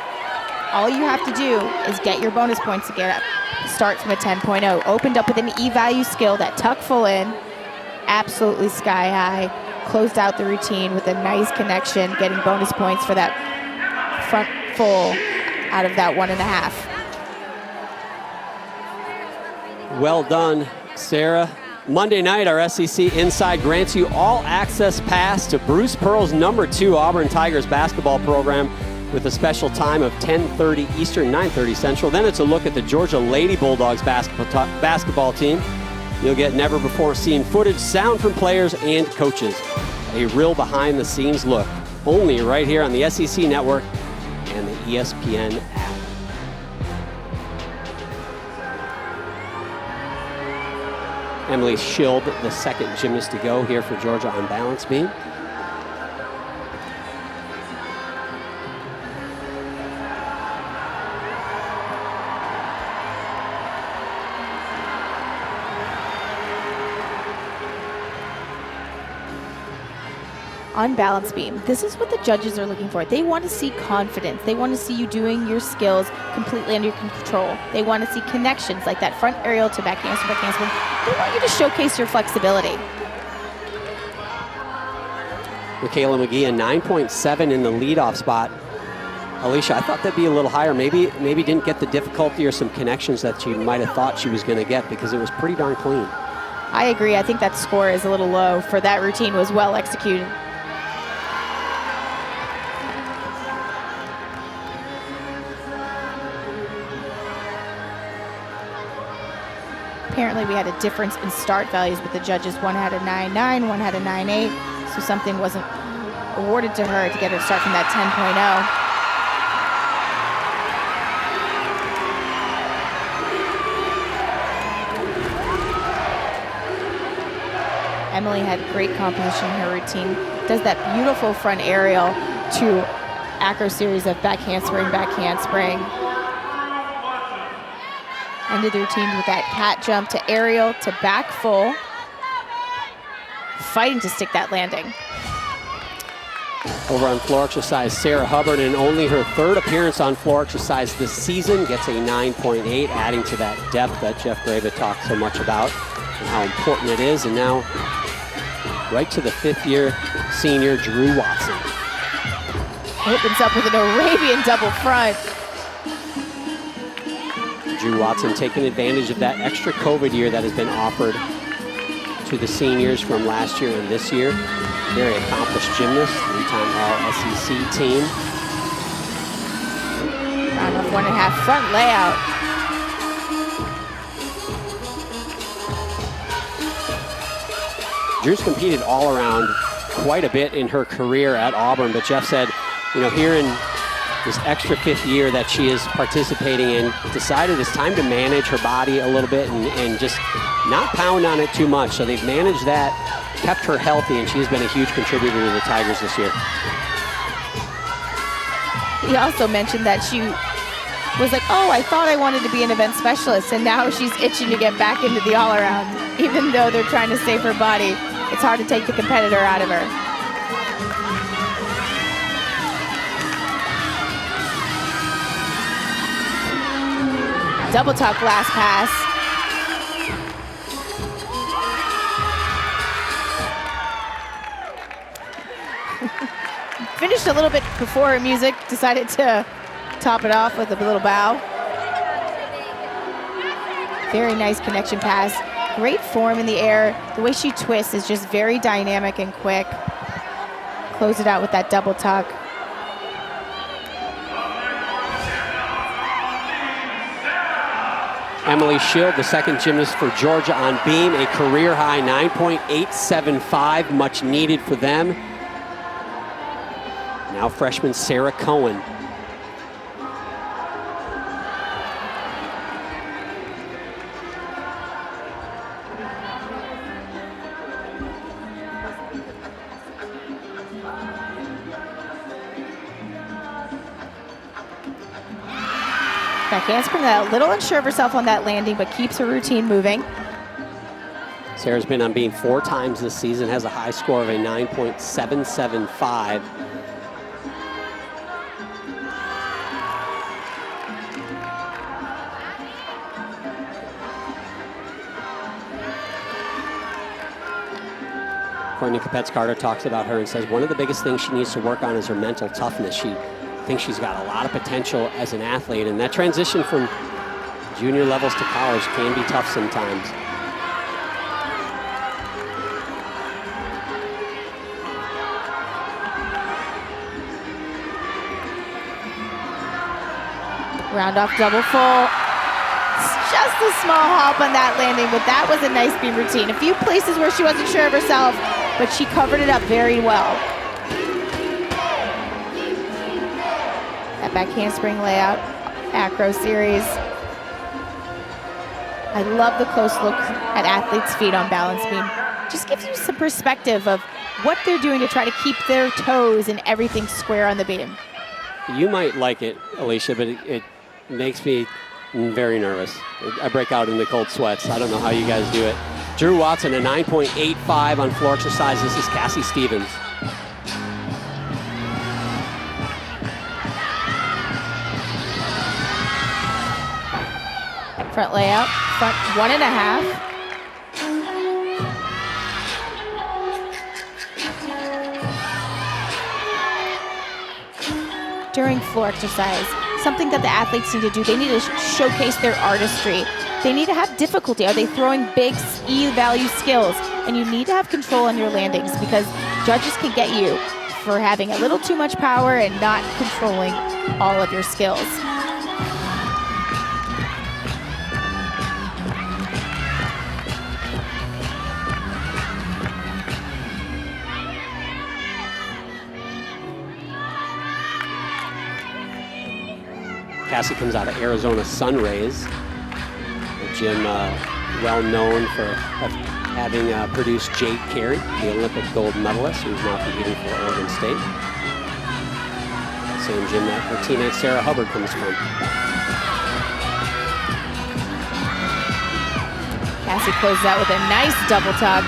all you have to do is get your bonus points to get up. Start from a 10.0. Opened up with an E-value skill, that tuck full in, absolutely sky high. Closed out the routine with a nice connection, getting bonus points for that front full out of that 1.5.
Well done, Sarah. Monday night, our SEC Inside grants you all access pass to Bruce Pearl's #2 Auburn Tigers basketball program with a special time of 10:30 Eastern, 9:30 Central. Then it's a look at the Georgia Lady Bulldogs basketball team. You'll get never-before-seen footage, sound from players and coaches. A real behind-the-scenes look, only right here on the SEC Network and the ESPN app. Emily Schild, the second gymnast to go here for Georgia on balance beam.
On balance beam, this is what the judges are looking for. They want to see confidence. They want to see you doing your skills completely under control. They want to see connections like that front aerial to back handspring, They want you to showcase your flexibility.
Michaela McGee, a 9.7 in the leadoff spot. Alicia, I thought that'd be a little higher. Maybe didn't get the difficulty or some connections that she might have thought she was going to get because it was pretty darn clean.
I agree. I think that score is a little low for that routine. Was well executed. Apparently we had a difference in start values with the judges. One had a 9.9, one had a 9.8, so something wasn't awarded to her to get her to start from that 10.0. Emily had great composition in her routine. Does that beautiful front aerial to acro series of back handspring. Ended the routine with that cat jump to aerial to back full. Fighting to stick that landing.
Over on floor exercise, Sarah Hubbard, in only her 3rd appearance on floor exercise this season, gets a 9.8, adding to that depth that Jeff Grava talked so much about and how important it is. And now, right to the 5th-year senior, Drew Watson.
Opens up with an Arabian double front.
Drew Watson taking advantage of that extra COVID year that has been offered to the seniors from last year and this year. Very accomplished gymnast, 3-time All-SEC team.
Round off 1.5 front layout.
Drew's competed all around quite a bit in her career at Auburn, but Jeff said, you know, here in this extra 5th year that she is participating in, decided it's time to manage her body a little bit and just not pound on it too much. So they've managed that, kept her healthy, and she's been a huge contributor to the Tigers this year.
He also mentioned that she was like, oh, I thought I wanted to be an event specialist, and now she's itching to get back into the all-around. Even though they're trying to save her body, it's hard to take the competitor out of her. Double tuck last pass. Finished a little bit before her music, decided to top it off with a little bow. Very nice connection pass. Great form in the air. The way she twists is just very dynamic and quick. Close it out with that double tuck.
Emily Schild, the second gymnast for Georgia on beam, a career high 9.875, much needed for them. Now freshman Sarah Cohen.
Back handspring, a little unsure of herself on that landing, but keeps her routine moving.
Sarah's been on beam 4 times this season, has a high score of a 9.775. Courtney Capets-Carter talks about her and says one of the biggest things she needs to work on is her mental toughness. She thinks she's got a lot of potential as an athlete, and that transition from junior levels to college can be tough sometimes.
Round off double full. Just a small hop on that landing, but that was a nice beam routine. A few places where she wasn't sure of herself, but she covered it up very well. That back handspring layout, acro series. I love the close look at athletes' feet on balance beam. Just gives you some perspective of what they're doing to try to keep their toes and everything square on the beam.
You might like it, Alicia, but it makes me very nervous. I break out into cold sweats. I don't know how you guys do it. Drew Watson, a 9.85 on floor exercise. This is Cassie Stevens.
Front layout, front 1.5. During floor exercise, something that the athletes need to do, they need to showcase their artistry. They need to have difficulty. Are they throwing big E-value skills? And you need to have control on your landings because judges can get you for having a little too much power and not controlling all of your skills.
Cassie comes out of Arizona Sunrays, a gym well known for having produced Jade Carey, the Olympic gold medalist, who's now competing for Oregon State. Same gym that her teammate Sarah Hubbard comes from.
Cassie closes out with a nice double tuck.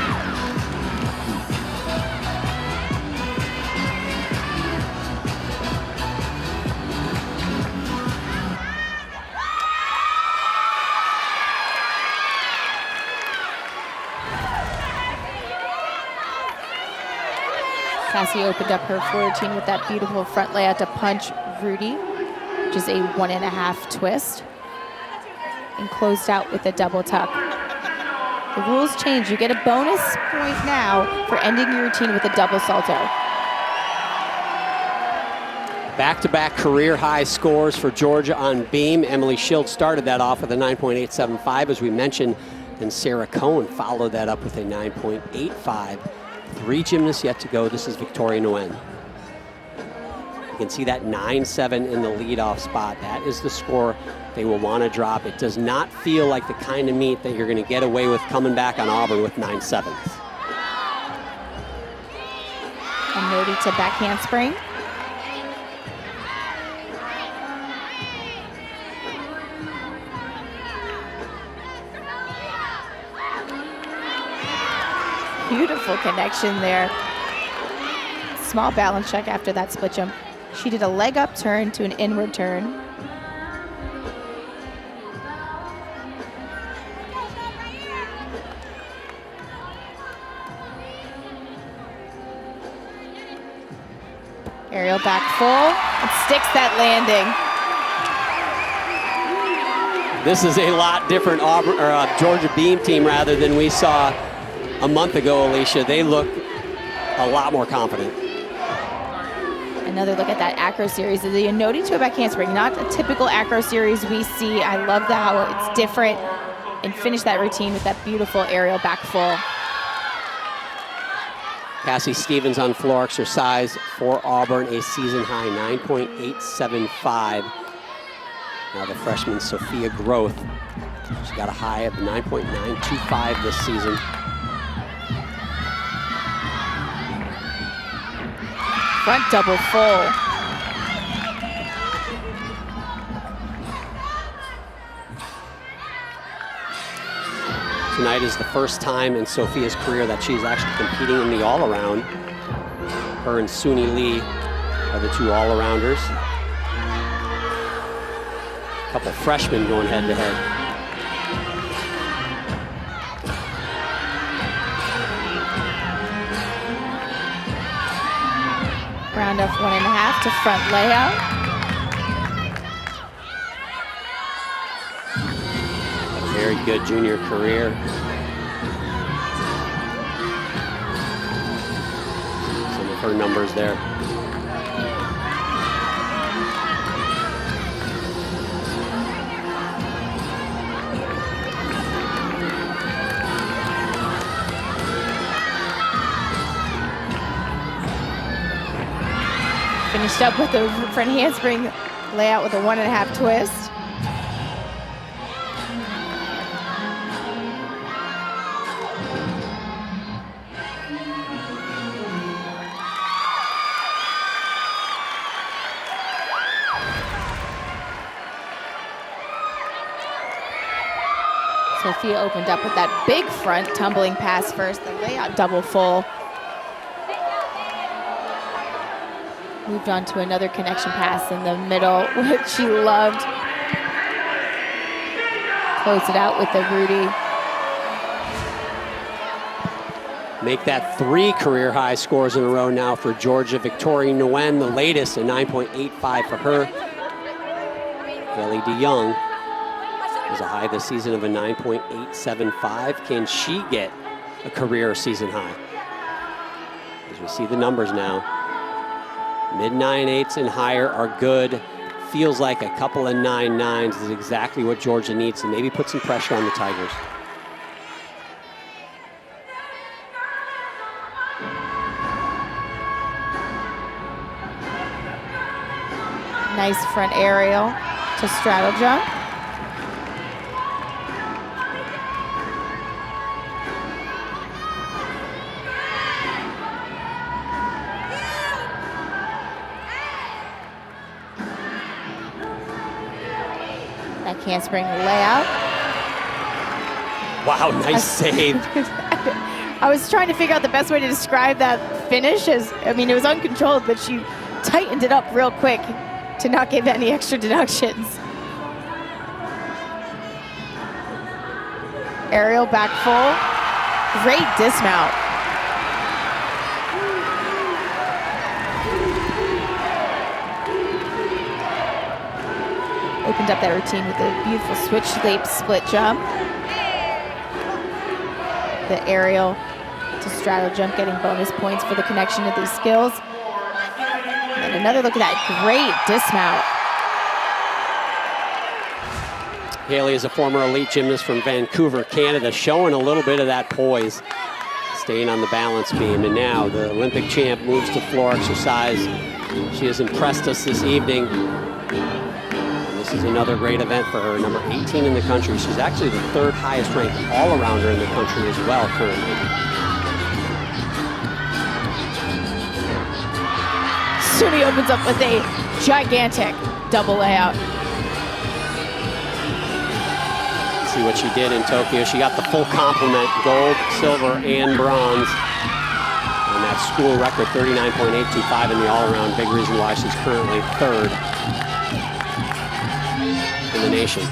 Cassie opened up her floor routine with that beautiful front layout to punch Rudy, which is a 1.5 twist. and closed out with a double tuck. The rules change. You get a bonus point now for ending your routine with a double salto.
Back-to-back career-high scores for Georgia on beam. Emily Schild started that off with a 9.875, as we mentioned, and Sarah Cohen followed that up with a 9.85. 3 gymnasts yet to go. This is Victoria Nguyen. You can see that 9-7 in the leadoff spot. That is the score they will want to drop. It does not feel like the kind of meet that you're going to get away with coming back on Auburn with 9-7s.
And Nodi to back handspring. Beautiful connection there. Small balance check after that split jump. She did a leg up turn to an inward turn. Aerial back full and sticks that landing.
This is a lot different Auburn, or Georgia beam team rather than we saw a month ago, Alicia. They look a lot more confident.
Another look at that acro series. The Nodi to a back handspring, not a typical acro series we see. I love that how it's different, and finish that routine with that beautiful aerial back full.
Cassie Stevens on floor exercise for Auburn, a season high 9.875. Now the freshman Sophia Groth, she got a high of 9.925 this season.
Front double full.
Tonight is the first time in Sophia's career that she's actually competing in the all-around. Her and Suni Lee are the two all-arounders. A couple freshmen going head-to-head.
Round off 1.5 to front layout.
Very good junior career. Some of her numbers there.
Finished up with a front handspring layout with a 1.5 twist. Sophia opened up with that big front tumbling pass first, the layout double full. Moved on to another connection pass in the middle, which she loved. Closed it out with the Rudy.
Make that 3 career high scores in a row now for Georgia. Victoria Nguyen, the latest, a 9.85 for her. Kelly DeYoung has a high this season of a 9.875. Can she get a career season high? As we see the numbers now. Mid 9.8s and higher are good. Feels like a couple of 9.9s is exactly what Georgia needs to maybe put some pressure on the Tigers.
Nice front aerial to straddle jump. That handspring layout.
Wow, nice save.
I was trying to figure out the best way to describe that finish. It was uncontrolled, but she tightened it up real quick to not give any extra deductions. Aerial back full. Great dismount. Opened up that routine with a beautiful switch leap split jump. The aerial to straddle jump, getting bonus points for the connection of these skills. And another look at that great dismount.
Haley is a former elite gymnast from Vancouver, Canada, showing a little bit of that poise, staying on the balance beam. And now the Olympic champ moves to floor exercise. She has impressed us this evening. And this is another great event for her, number 18 in the country. She's actually the 3rd highest ranked all-arounder in the country as well currently.
Suni opens up with a gigantic double layout.
See what she did in Tokyo. She got the full complement, gold, silver, and bronze. And that school record, 39.825 in the all-around. Big reason why she's currently 3rd in the nation.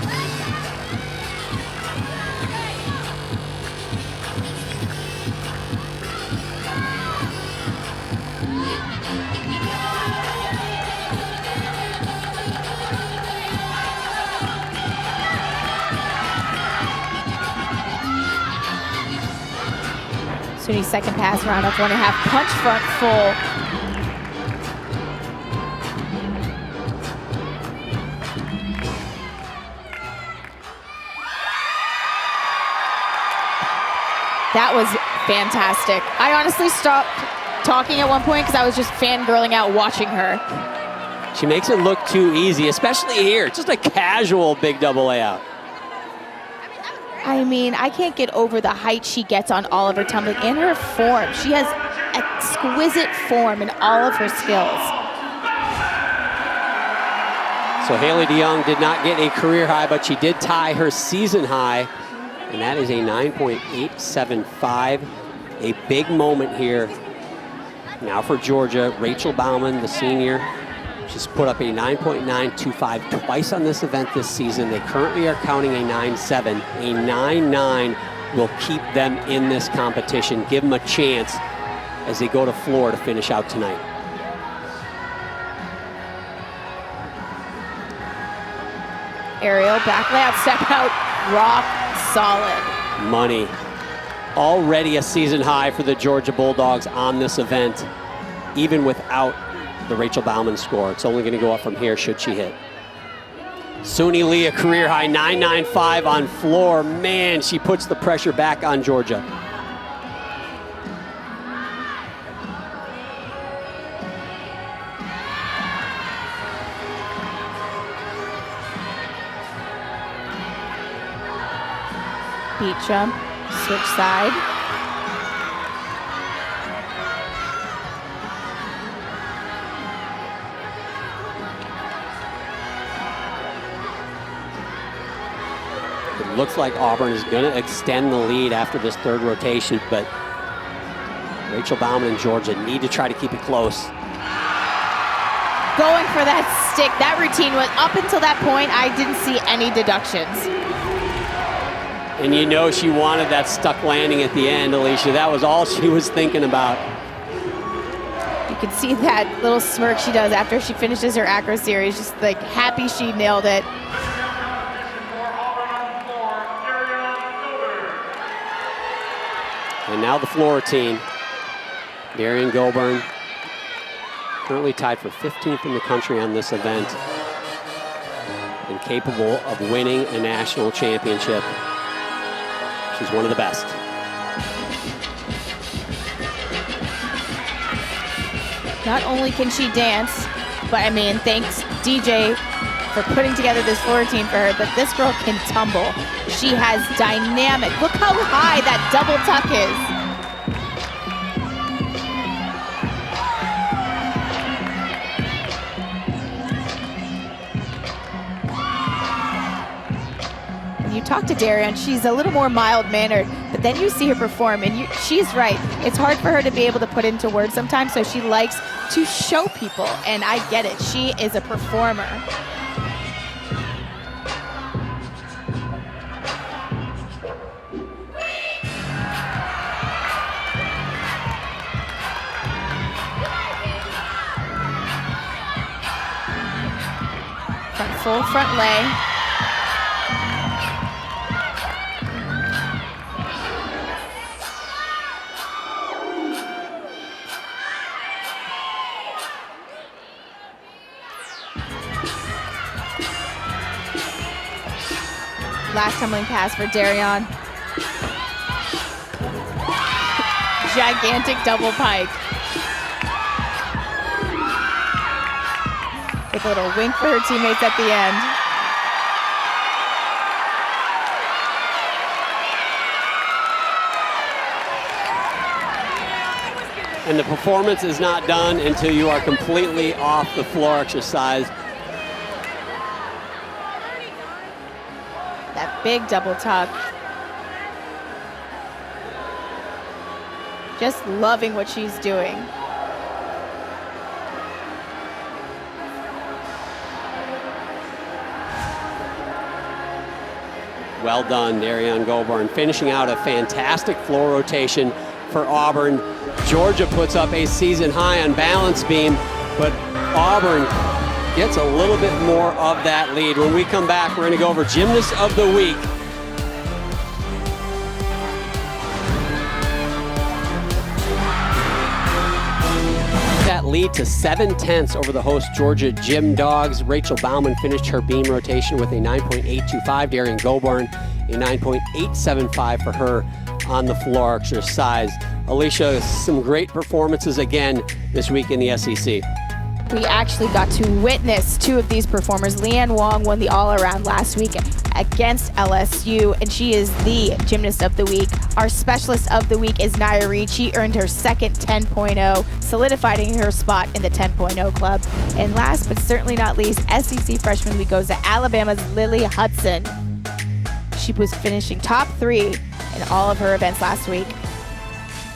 Suni's second pass, round up 1.5, punch front full. That was fantastic. I honestly stopped talking at one point because I was just fangirling out watching her.
She makes it look too easy, especially here. Just a casual big double layout.
I mean, I can't get over the height she gets on all of her tumbling and her form. She has exquisite form in all of her skills.
So Haley DeYoung did not get a career high, but she did tie her season high, and that is a 9.875. A big moment here. Now for Georgia, Rachel Bauman, the senior. She's put up a 9.925 twice on this event this season. They currently are counting a 9.7. A 9.9 will keep them in this competition, give them a chance as they go to floor to finish out tonight.
Aerial back layout, step out, rock solid.
Money. Already a season high for the Georgia Bulldogs on this event, even without the Rachel Bauman score. It's only going to go up from here should she hit. Suni Lee, a career high 9.95 on floor. Man, she puts the pressure back on Georgia.
Beat jump, switch side.
It looks like Auburn is going to extend the lead after this 3rd rotation, but Rachel Bauman and Georgia need to try to keep it close.
Going for that stick. That routine was up until that point, I didn't see any deductions.
And you know she wanted that stuck landing at the end, Alicia. That was all she was thinking about.
You can see that little smirk she does after she finishes her acro series, just like happy she nailed it.
And now the floor routine. Darian Goburn, currently tied for 15th in the country on this event and capable of winning a national championship. She's one of the best.
Not only can she dance, but I mean, thanks DJ for putting together this floor routine for her, but this girl can tumble. She has dynamic. Look how high that double tuck is. You talk to Darian, she's a little more mild-mannered, but then you see her perform, and she's right. It's hard for her to be able to put into words sometimes, so she likes to show people, and I get it. She is a performer. Front full front lay. Last tumbling pass for Darion. Gigantic double pike. With a little wink for her teammates at the end.
And the performance is not done until you are completely off the floor exercise.
That big double tuck. Just loving what she's doing.
Well done, Darion Goburn, finishing out a fantastic floor rotation for Auburn. Georgia puts up a season high on balance beam, but Auburn gets a little bit more of that lead. When we come back, we're going to go over Gymnast of the Week. That lead to 7/10 over the host Georgia Gym Dogs. Rachel Bauman finished her beam rotation with a 9.825. Darion Goburn, a 9.875 for her on the floor exercise. Alicia, some great performances again this week in the SEC.
We actually got to witness two of these performers. Leanne Wong won the all-around last week against LSU, and she is the Gymnast of the Week. Our Specialist of the Week is Naya Reed. She earned her second 10.0, solidifying her spot in the 10.0 club. And last but certainly not least, SEC Freshman Week goes to Alabama's Lily Hudson. She was finishing top 3 in all of her events last week.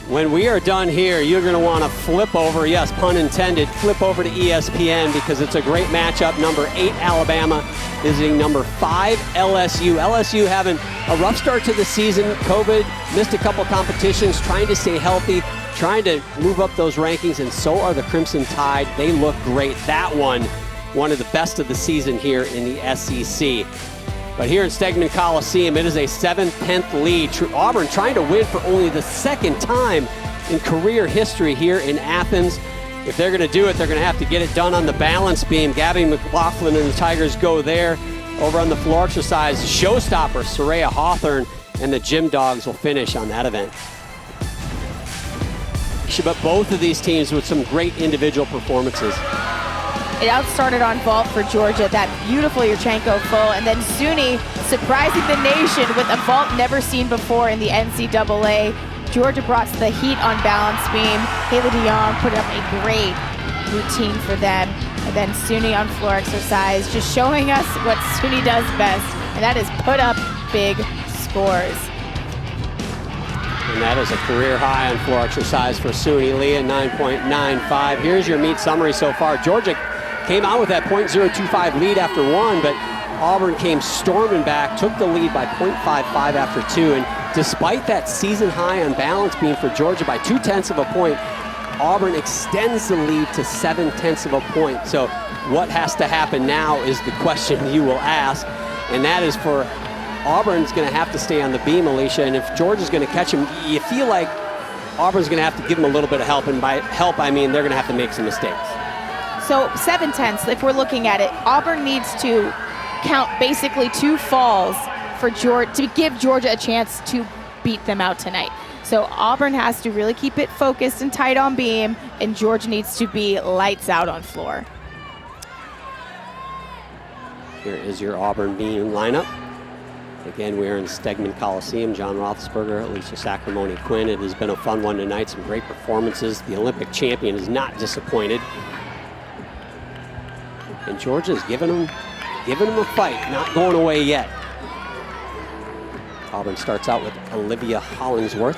When we are done here, you're going to want to flip over, yes, pun intended, flip over to ESPN because it's a great matchup. Number 8, Alabama, visiting number 5, LSU. LSU having a rough start to the season. COVID, missed a couple competitions, trying to stay healthy, trying to move up those rankings, and so are the Crimson Tide. They look great. That one of the best of the season here in the SEC. But here in Stegman Coliseum, it is a 7/10 lead. Auburn trying to win for only the second time in career history here in Athens. If they're going to do it, they're going to have to get it done on the balance beam. Gabby McLaughlin and the Tigers go there. Over on the floor exercise, showstopper Soraya Hawthorne and the Gym Dogs will finish on that event. But both of these teams with some great individual performances.
It outstarted on vault for Georgia, that beautiful Yurchenko full, and then Suni surprising the nation with a vault never seen before in the NCAA. Georgia brought the heat on balance beam. Haley DeYoung put up a great routine for them. And then Suni on floor exercise, just showing us what Suni does best, and that is put up big scores.
And that is a career high on floor exercise for Suni Lee at 9.95. Here's your meet summary so far. Georgia came out with that .025 lead after 1, but Auburn came storming back, took the lead by .55 after 2, and despite that season high on balance beam for Georgia by 0.2 of a point, Auburn extends the lead to 0.7 of a point. So what has to happen now is the question you will ask, and that is for Auburn's going to have to stay on the beam, Alicia, and if Georgia's going to catch him, you feel like Auburn's going to have to give him a little bit of help, and by help I mean they're going to have to make some mistakes.
So 7/10, if we're looking at it, Auburn needs to count basically 2 falls for Georgia to give Georgia a chance to beat them out tonight. So Auburn has to really keep it focused and tight on beam, and Georgia needs to be lights out on floor.
Here is your Auburn beam lineup. Again, we're in Stegman Coliseum. John Roethlisberger, Alicia Sacramone Quinn. It has been a fun one tonight. Some great performances. The Olympic champion is not disappointed. And Georgia's giving them a fight, not going away yet. Auburn starts out with Olivia Hollingsworth,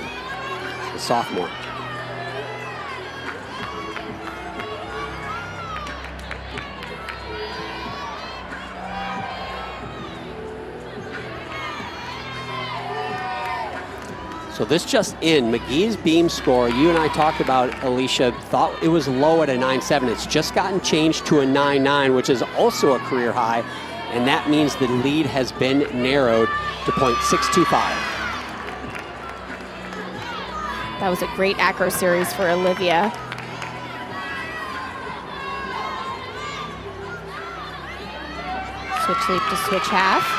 the sophomore. So this just in, McGee's beam score, you and I talked about, Alicia, thought it was low at a 9.7. It's just gotten changed to a 9.9, which is also a career high. and that means the lead has been narrowed to .625.
That was a great acro series for Olivia. Switch leap to switch half.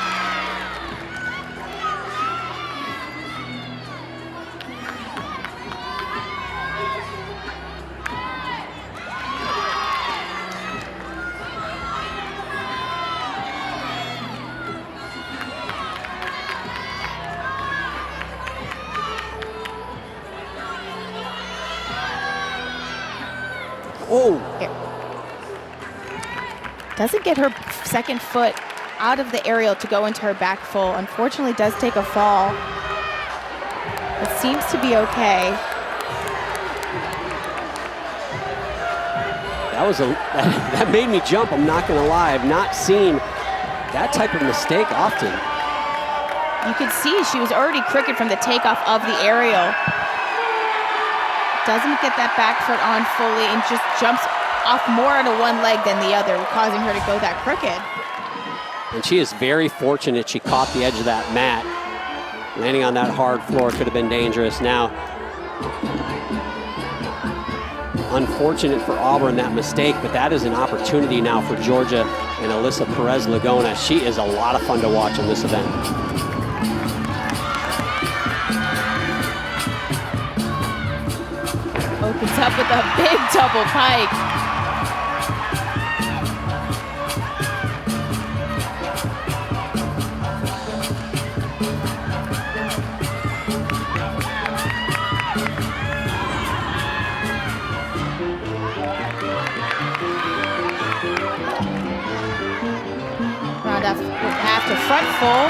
Oh!
Doesn't get her second foot out of the aerial to go into her back full. Unfortunately, does take a fall. It seems to be okay.
That made me jump, I'm not gonna lie. I've not seen that type of mistake often.
You could see she was already crooked from the takeoff of the aerial. Doesn't get that back foot on fully and just jumps off more onto one leg than the other, causing her to go that crooked.
And she is very fortunate she caught the edge of that mat. Landing on that hard floor could have been dangerous. Now, unfortunate for Auburn, that mistake, but that is an opportunity now for Georgia and Alyssa Perez-Lagona. She is a lot of fun to watch in this event.
Opens up with a big double pike. Round off with half to front full.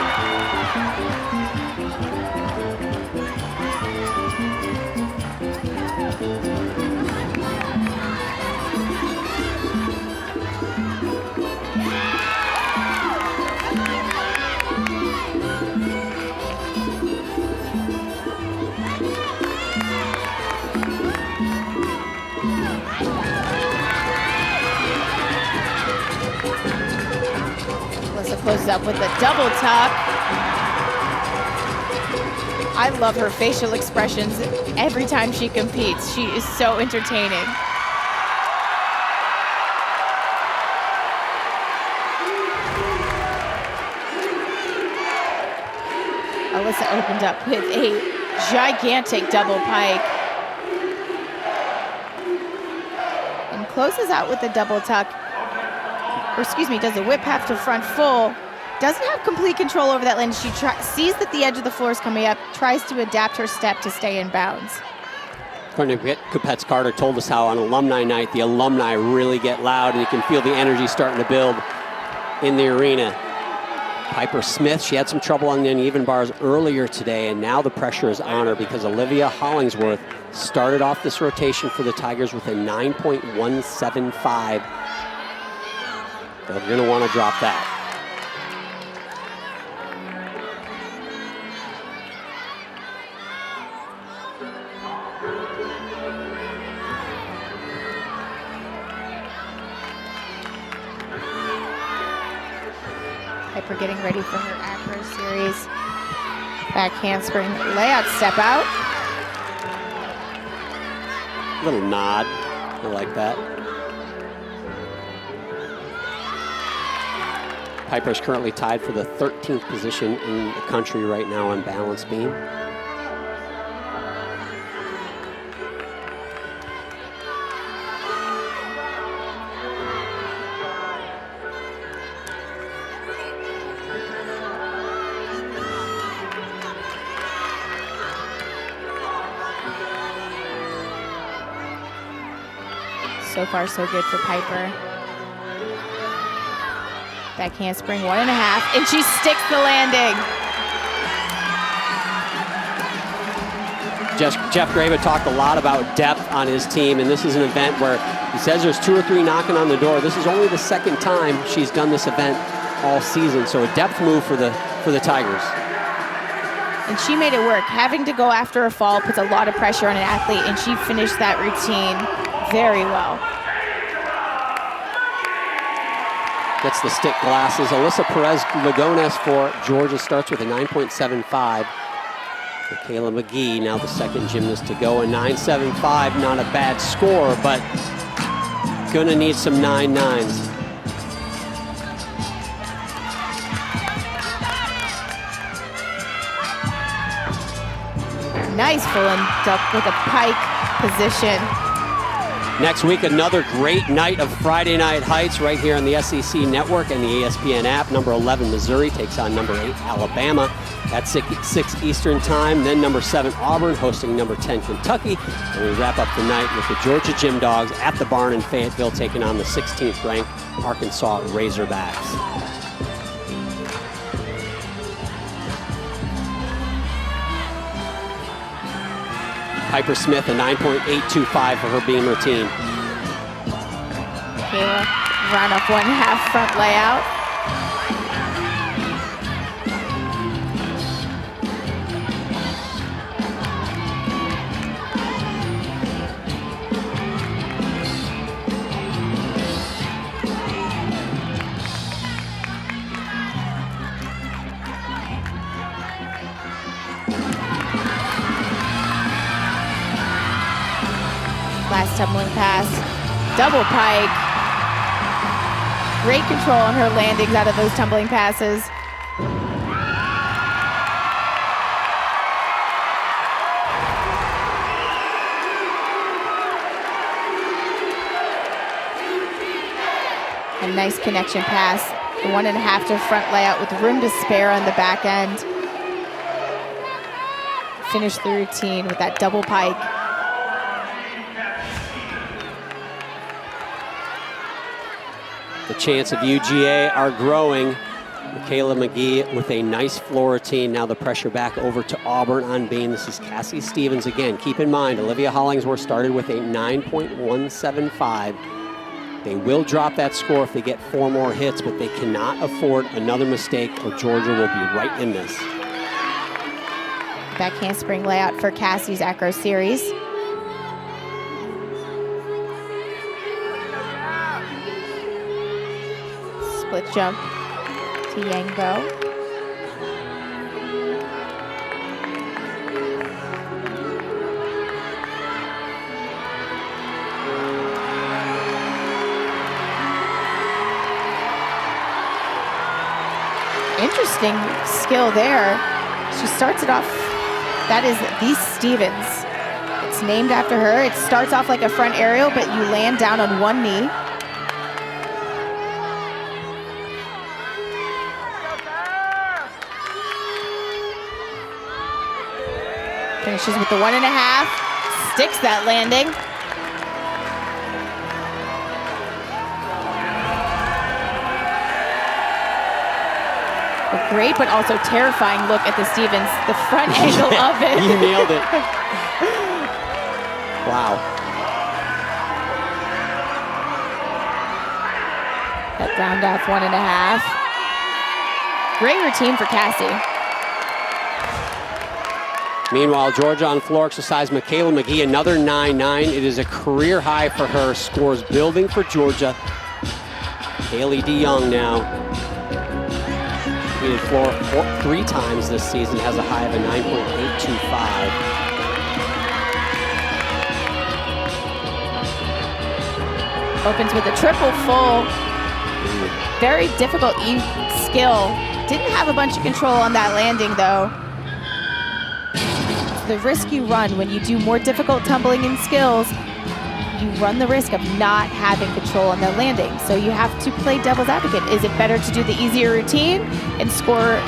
Closes up with a double tuck. I love her facial expressions every time she competes. She is so entertaining. Alyssa opened up with a gigantic double pike. And closes out with a double tuck. Or excuse me, does a whip half to front full. Doesn't have complete control over that land. She sees that the edge of the floor is coming up, tries to adapt her step to stay in bounds.
According to Kupets Carter told us how on alumni night, the alumni really get loud and you can feel the energy starting to build in the arena. Piper Smith, she had some trouble on the uneven bars earlier today, and now the pressure is on her because Olivia Hollingsworth started off this rotation for the Tigers with a 9.175. They're going to want to drop that.
Piper getting ready for her acro series. Back handspring layout step out.
Little nod. I like that. Piper's currently tied for the 13th position in the country right now on balance beam.
So far, so good for Piper. Back handspring, 1.5, and she sticks the landing.
Jeff Grava talked a lot about depth on his team, and this is an event where he says there's 2 or 3 knocking on the door. This is only the second time she's done this event all season, so a depth move for the Tigers.
And she made it work. Having to go after a fall puts a lot of pressure on an athlete, and she finished that routine very well.
Gets the stick glasses. Alyssa Perez-Lagones for Georgia starts with a 9.75. Michaela McGee, now the second gymnast to go, a 9.75. Not a bad score, but gonna need some 9.9s.
Nice full induct with a pike position.
Next week, another great night of Friday Night Heights right here on the SEC Network and the ESPN app. Number 11, Missouri takes on number 8, Alabama at 6 Eastern time. Then number 7, Auburn hosting number 10, Kentucky. And we wrap up the night with the Georgia Gym Dogs at the Barn in Fayetteville taking on the 16th ranked Arkansas Razorbacks. Piper Smith, a 9.825 for her beam routine.
Kayla run up 1/2 front layout. Last tumbling pass, double pike. Great control on her landings out of those tumbling passes. A nice connection pass. The 1.5 to front layout with room to spare on the back end. Finish the routine with that double pike.
The chance of UGA are growing. Michaela McGee with a nice floor routine. Now the pressure back over to Auburn on beam. This is Cassie Stevens again. Keep in mind, Olivia Hollingsworth started with a 9.175. They will drop that score if they get 4 more hits, but they cannot afford another mistake or Georgia will be right in this.
Back handspring layout for Cassie's acro series. Split jump to Yangbo. Interesting skill there. She starts it off, that is the Stevens. It's named after her. It starts off like a front aerial, but you land down on one knee. Finishes with the 1.5, sticks that landing. A great but also terrifying look at the Stevens, the front angle of it.
You nailed it. Wow.
That round off 1.5. Great routine for Cassie.
Meanwhile, Georgia on floor exercise, Michaela McGee, another 9.9. It is a career high for her. Scores building for Georgia. Haley DeYoung now. Completed floor 3 times this season, has a high of a 9.825.
Opens with a triple full. Very difficult skill. Didn't have a bunch of control on that landing though. The risk you run when you do more difficult tumbling and skills, you run the risk of not having control on the landing. So you have to play devil's advocate. Is it better to do the easier routine and score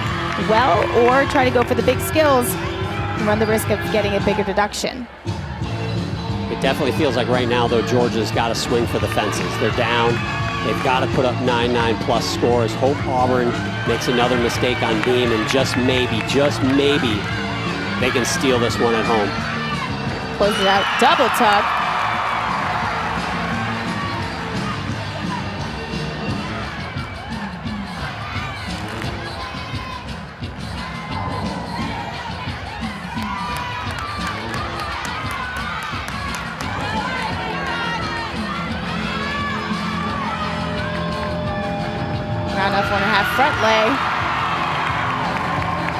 well, or try to go for the big skills and run the risk of getting a bigger deduction?
It definitely feels like right now, though, Georgia's got to swing for the fences. They're down. They've got to put up 9.9 plus scores. Hope Auburn makes another mistake on beam, and just maybe, they can steal this one at home.
Close it out, double tuck. 4.5 front lay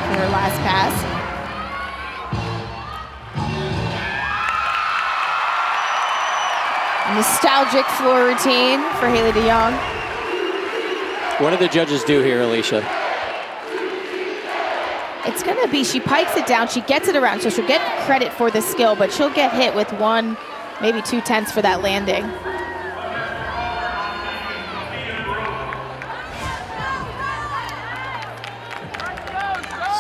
for her last pass. Nostalgic floor routine for Haley DeYoung.
What do the judges do here, Alicia?
It's gonna be, she pikes it down, she gets it around, so she'll get credit for the skill, but she'll get hit with 1, maybe 2 tenths for that landing.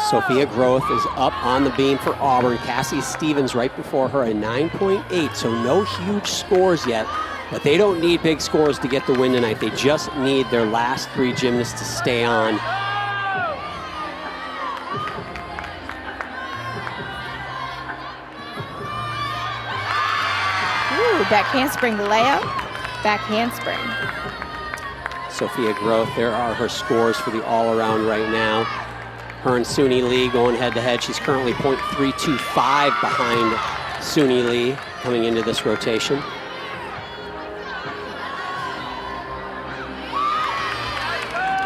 Sophia Groth is up on the beam for Auburn. Cassie Stevens right before her, a 9.8, so no huge scores yet, but they don't need big scores to get the win tonight. They just need their last 3 gymnasts to stay on.
Ooh, back handspring layup, back handspring.
Sophia Groth, there are her scores for the all-around right now. Her and Suni Lee going head-to-head. She's currently .325 behind Suni Lee coming into this rotation.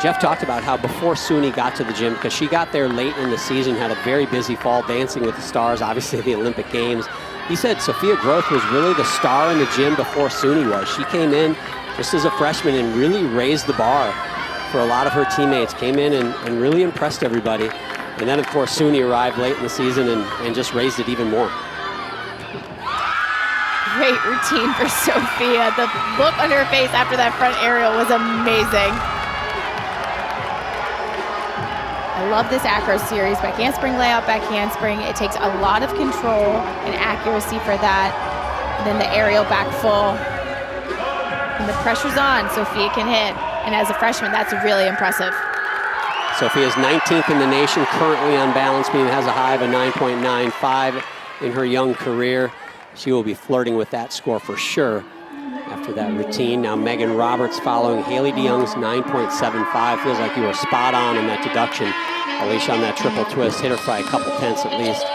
Jeff talked about how before Suni got to the gym, because she got there late in the season, had a very busy fall Dancing with the Stars, obviously the Olympic Games. He said Sophia Groth was really the star in the gym before Suni was. She came in just as a freshman and really raised the bar for a lot of her teammates, came in and really impressed everybody. And then, of course, Suni arrived late in the season and just raised it even more.
Great routine for Sophia. The look on her face after that front aerial was amazing. I love this acro series. Back handspring layout, back handspring. It takes a lot of control and accuracy for that. And then the aerial back full. And the pressure's on, Sophia can hit. And as a freshman, that's really impressive.
Sophia's 19th in the nation, currently on balance beam, has a high of a 9.95 in her young career. She will be flirting with that score for sure after that routine. Now Megan Roberts following Haley DeYoung's 9.75. Feels like you were spot on that deduction, Alicia, on that triple twist. Hit her by a couple tenths at least.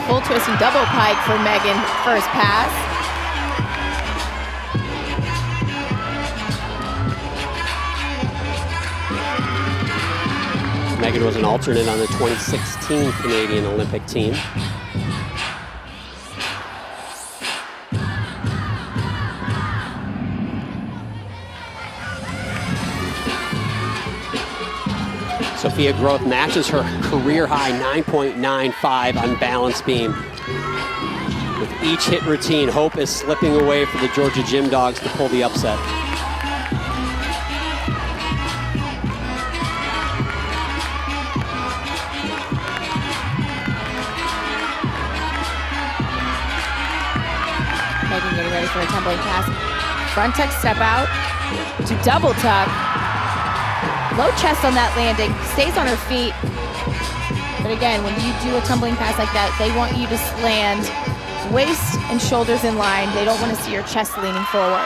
Full twist and double pike for Megan, first pass.
Megan was an alternate on the 2016 Canadian Olympic team. Sophia Groth matches her career high 9.95 on balance beam. With each hit routine, hope is slipping away for the Georgia Gym Dogs to pull the upset.
Megan getting ready for a tumbling pass. Front tuck step out to double tuck. Low chest on that landing, stays on her feet. But again, when you do a tumbling pass like that, they want you to land waist and shoulders in line. They don't want to see your chest leaning forward.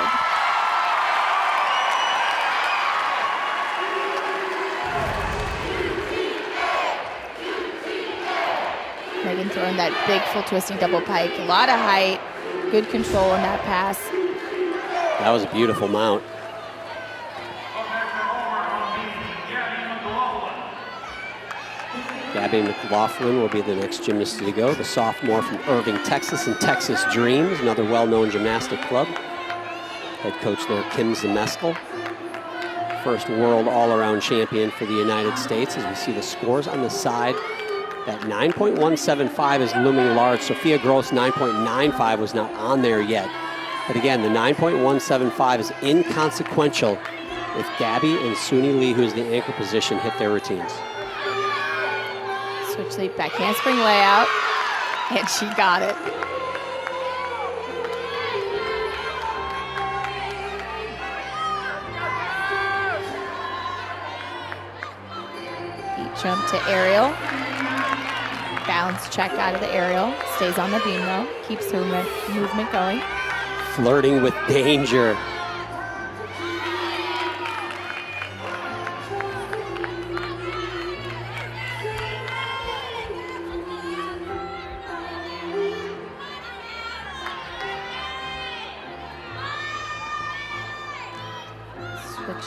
Megan throwing that big full twisting double pike. A lot of height, good control on that pass.
That was a beautiful mount. Gabby McLaughlin will be the next gymnast to go, the sophomore from Irving, Texas, and Texas Dreams, another well-known gymnastic club. Head coach there, Kim Zemeskel. First world all-around champion for the United States. As we see the scores on the side, that 9.175 is looming large. Sophia Groth's 9.95 was not on there yet. But again, the 9.175 is inconsequential if Gabby and Suni Lee, who is the anchor position, hit their routines.
Switch leap back handspring layout, and she got it. Beat jump to aerial. Bounce check out of the aerial. Stays on the beam though. Keeps her movement going.
Flirting with danger.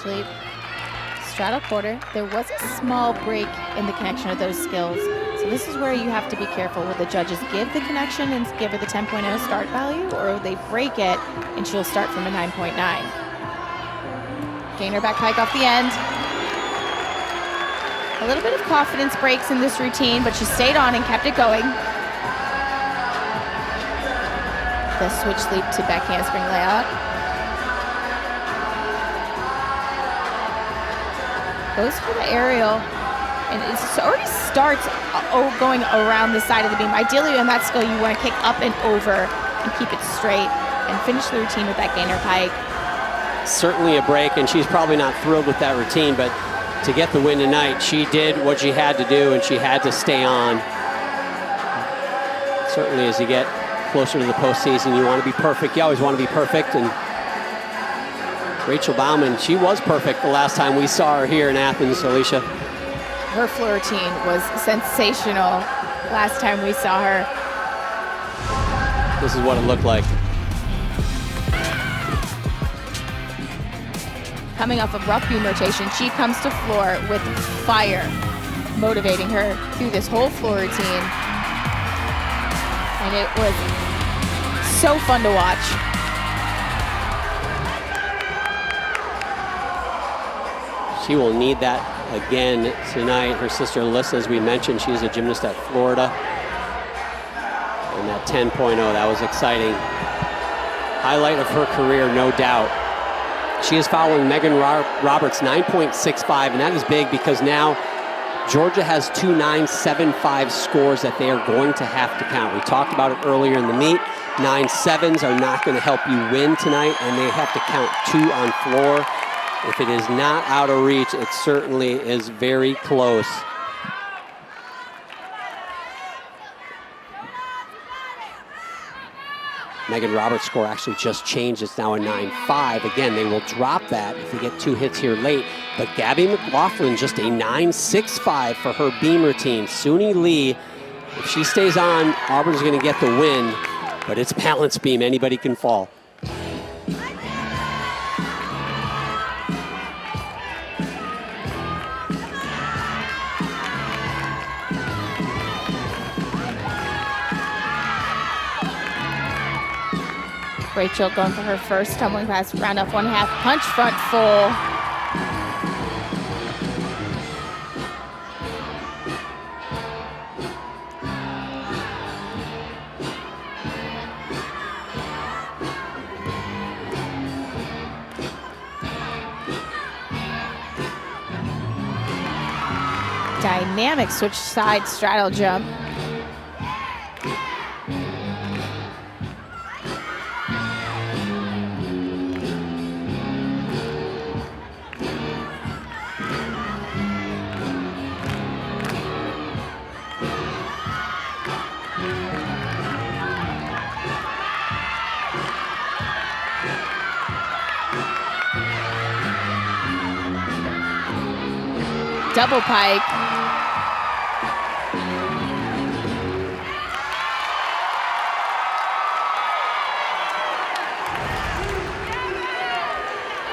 Switch leap. Straddle quarter. There was a small break in the connection of those skills. So this is where you have to be careful. Will the judges give the connection and give her the 10.0 start value, or will they break it and she'll start from a 9.9? Gainer back pike off the end. A little bit of confidence breaks in this routine, but she stayed on and kept it going. The switch leap to back handspring layout. Goes for the aerial, and it already starts going around the side of the beam. Ideally on that skill, you want to kick up and over and keep it straight and finish the routine with that gainer pike.
Certainly a break, and she's probably not thrilled with that routine, but to get the win tonight, she did what she had to do, and she had to stay on. Certainly as you get closer to the postseason, you want to be perfect. You always want to be perfect, and Rachel Bauman, she was perfect the last time we saw her here in Athens, Alicia.
Her floor routine was sensational last time we saw her.
This is what it looked like.
Coming off of rough beam rotation, she comes to floor with fire, motivating her through this whole floor routine. And it was so fun to watch.
She will need that again tonight. Her sister Alyssa, as we mentioned, she's a gymnast at Florida. And that 10.0, that was exciting. Highlight of her career, no doubt. She is following Megan Roberts' 9.65, and that is big because now Georgia has 2 9.75 scores that they are going to have to count. We talked about it earlier in the meet. 9.7s are not going to help you win tonight, and they have to count 2 on floor. If it is not out of reach, it certainly is very close. Megan Roberts' score actually just changed. It's now a 9.5. Again, they will drop that if they get 2 hits here late. But Gabby McLaughlin, just a 9.65 for her beam routine. Suni Lee, if she stays on, Auburn's going to get the win. But it's balance beam. Anybody can fall.
Rachel going for her first tumbling pass, round off 1/2, punch front full. Dynamic switch side straddle jump. Double pike.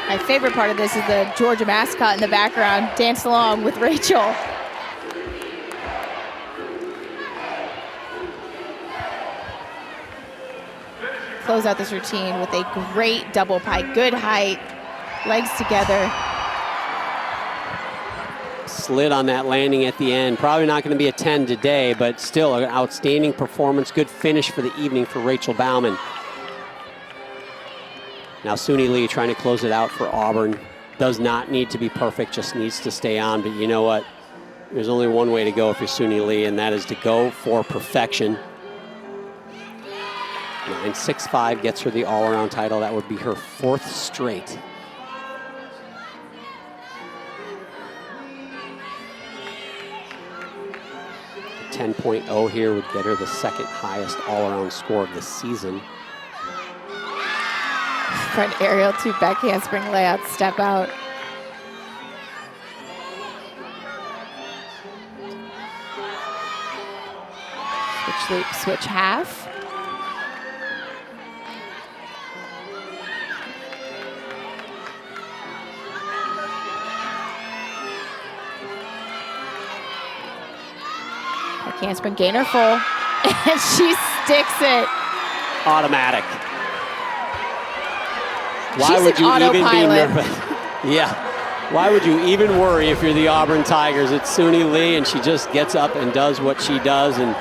My favorite part of this is the Georgia mascot in the background dance along with Rachel. Close out this routine with a great double pike, good height, legs together.
Slid on that landing at the end. Probably not going to be a 10 today, but still an outstanding performance. Good finish for the evening for Rachel Bauman. Now Suni Lee trying to close it out for Auburn. Does not need to be perfect, just needs to stay on. But you know what? There's only one way to go if you're Suni Lee, and that is to go for perfection. 9.65 gets her the all-around title. That would be her 4th straight. The 10.0 here would get her the 2nd highest all-around score of the season.
Front aerial to back handspring layout, step out. Switch loop, switch half. Handspring gainer full, and she sticks it.
Automatic. Why
She's
would
an
you even be
autopilot.
nervous? Yeah. Why would you even worry if you're the Auburn Tigers? It's Suni Lee, and she just gets up and does what she does. And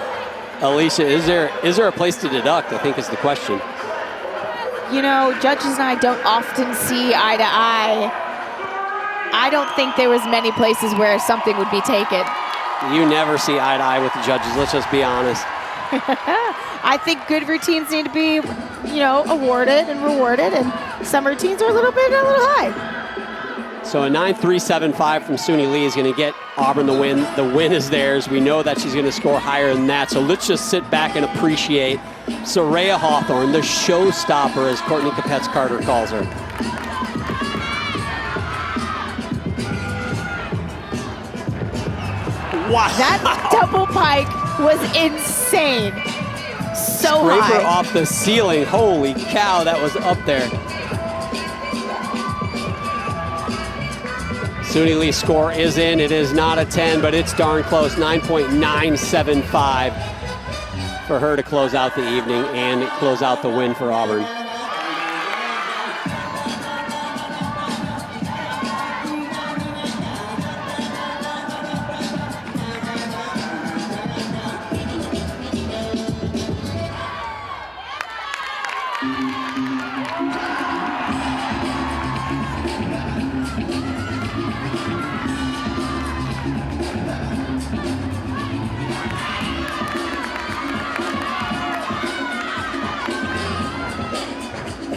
Alicia, is there a place to deduct, I think is the question.
You know, judges and I don't often see eye to eye. I don't think there was many places where something would be taken.
You never see eye to eye with the judges, let's just be honest.
I think good routines need to be, you know, awarded and rewarded, and some routines are a little high.
So a 9.375 from Suni Lee is going to get Auburn the win. The win is theirs. We know that she's going to score higher than that. So let's just sit back and appreciate Soraya Hawthorne, the showstopper, as Courtney Capets-Carter calls her. Wow.
That double pike was insane. So
Scraper
high.
off the ceiling. Holy cow, that was up there. Suni Lee's score is in. It is not a 10, but it's darn close. 9.975 for her to close out the evening and close out the win for Auburn.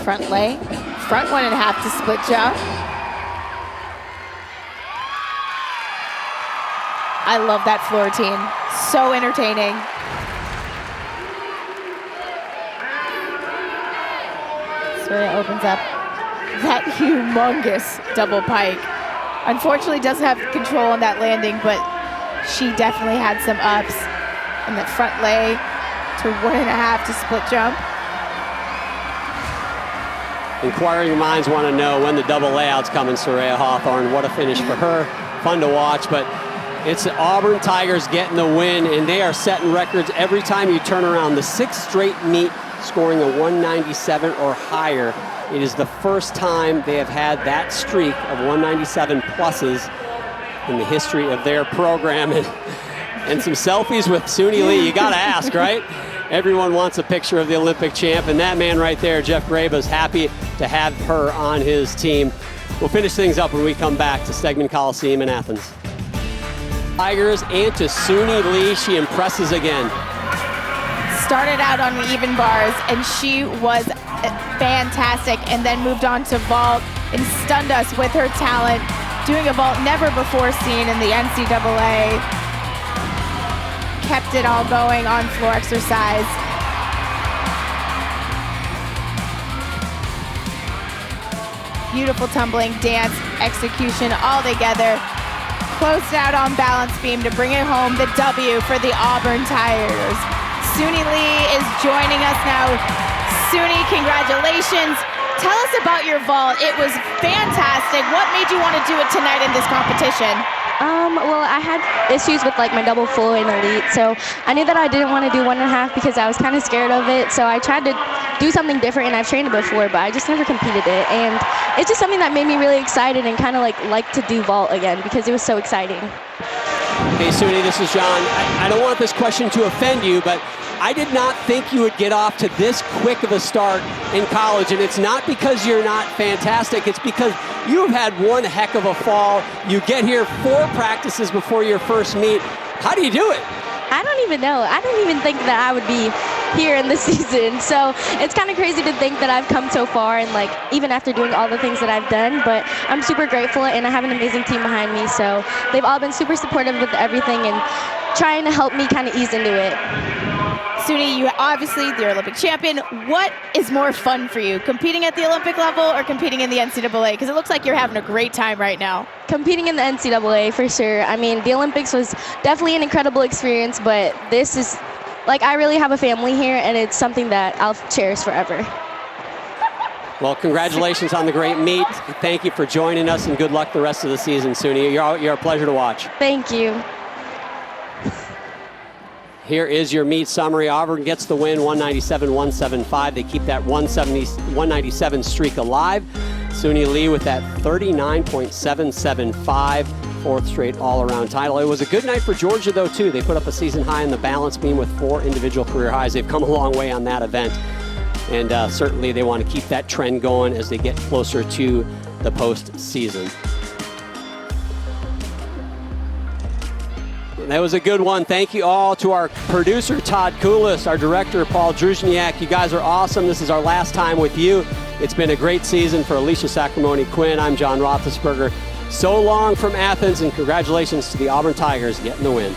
Front lay, front 1.5 to split jump. I love that floor routine. So entertaining. Soraya opens up that humongous double pike. Unfortunately doesn't have control on that landing, but she definitely had some ups. And that front lay to 1.5 to split jump.
Inquiring minds want to know when the double layout's coming, Soraya Hawthorne. What a finish for her. Fun to watch, but it's the Auburn Tigers getting the win, and they are setting records every time you turn around. The 6th straight meet scoring a 197 or higher. It is the first time they have had that streak of 197 pluses in the history of their program. And some selfies with Suni Lee, you got to ask, right? Everyone wants a picture of the Olympic champ, and that man right there, Jeff Graba, is happy to have her on his team. We'll finish things up when we come back to Stegman Coliseum in Athens. Tigers, and to Suni Lee, she impresses again.
Started out on the even bars, and she was fantastic, and then moved on to vault and stunned us with her talent, doing a vault never before seen in the NCAA. Kept it all going on floor exercise. Beautiful tumbling, dance, execution all together. Closed out on balance beam to bring it home, the W for the Auburn Tigers. Suni Lee is joining us now. Suni, congratulations. Tell us about your vault. It was fantastic. What made you want to do it tonight in this competition?
Well, I had issues with like my double full in elite, so I knew that I didn't want to do 1.5 because I was kind of scared of it. So I tried to do something different, and I've trained it before, but I just never competed it. And it's just something that made me really excited and kind of like to do vault again because it was so exciting.
Hey, Suni, this is John. I don't want this question to offend you, but I did not think you would get off to this quick of a start in college, and it's not because you're not fantastic. It's because you've had one heck of a fall. You get here 4 practices before your first meet. How do you do it?
I don't even know. I didn't even think that I would be here in the season. So it's kind of crazy to think that I've come so far, and like even after doing all the things that I've done, but I'm super grateful, and I have an amazing team behind me. So they've all been super supportive with everything and trying to help me kind of ease into it.
Suni, you obviously the Olympic champion. What is more fun for you, competing at the Olympic level or competing in the NCAA? Because it looks like you're having a great time right now.
Competing in the NCAA for sure. I mean, the Olympics was definitely an incredible experience, but this is, like, I really have a family here, and it's something that I'll cherish forever.
Well, congratulations on the great meet. Thank you for joining us, and good luck the rest of the season, Suni. You're a pleasure to watch.
Thank you.
Here is your meet summary. Auburn gets the win, 197-175. They keep that 197 streak alive. Suni Lee with that 39.775, fourth straight all-around title. It was a good night for Georgia, though, too. They put up a season high in the balance beam with 4 individual career highs. They've come a long way on that event, and certainly they want to keep that trend going as they get closer to the postseason. That was a good one. Thank you all to our producer, Todd Koulis, our director, Paul Druzniak. You guys are awesome. This is our last time with you. It's been a great season for Alicia Sacramone-Quinn. I'm John Roethlisberger. So long from Athens, and congratulations to the Auburn Tigers getting the win.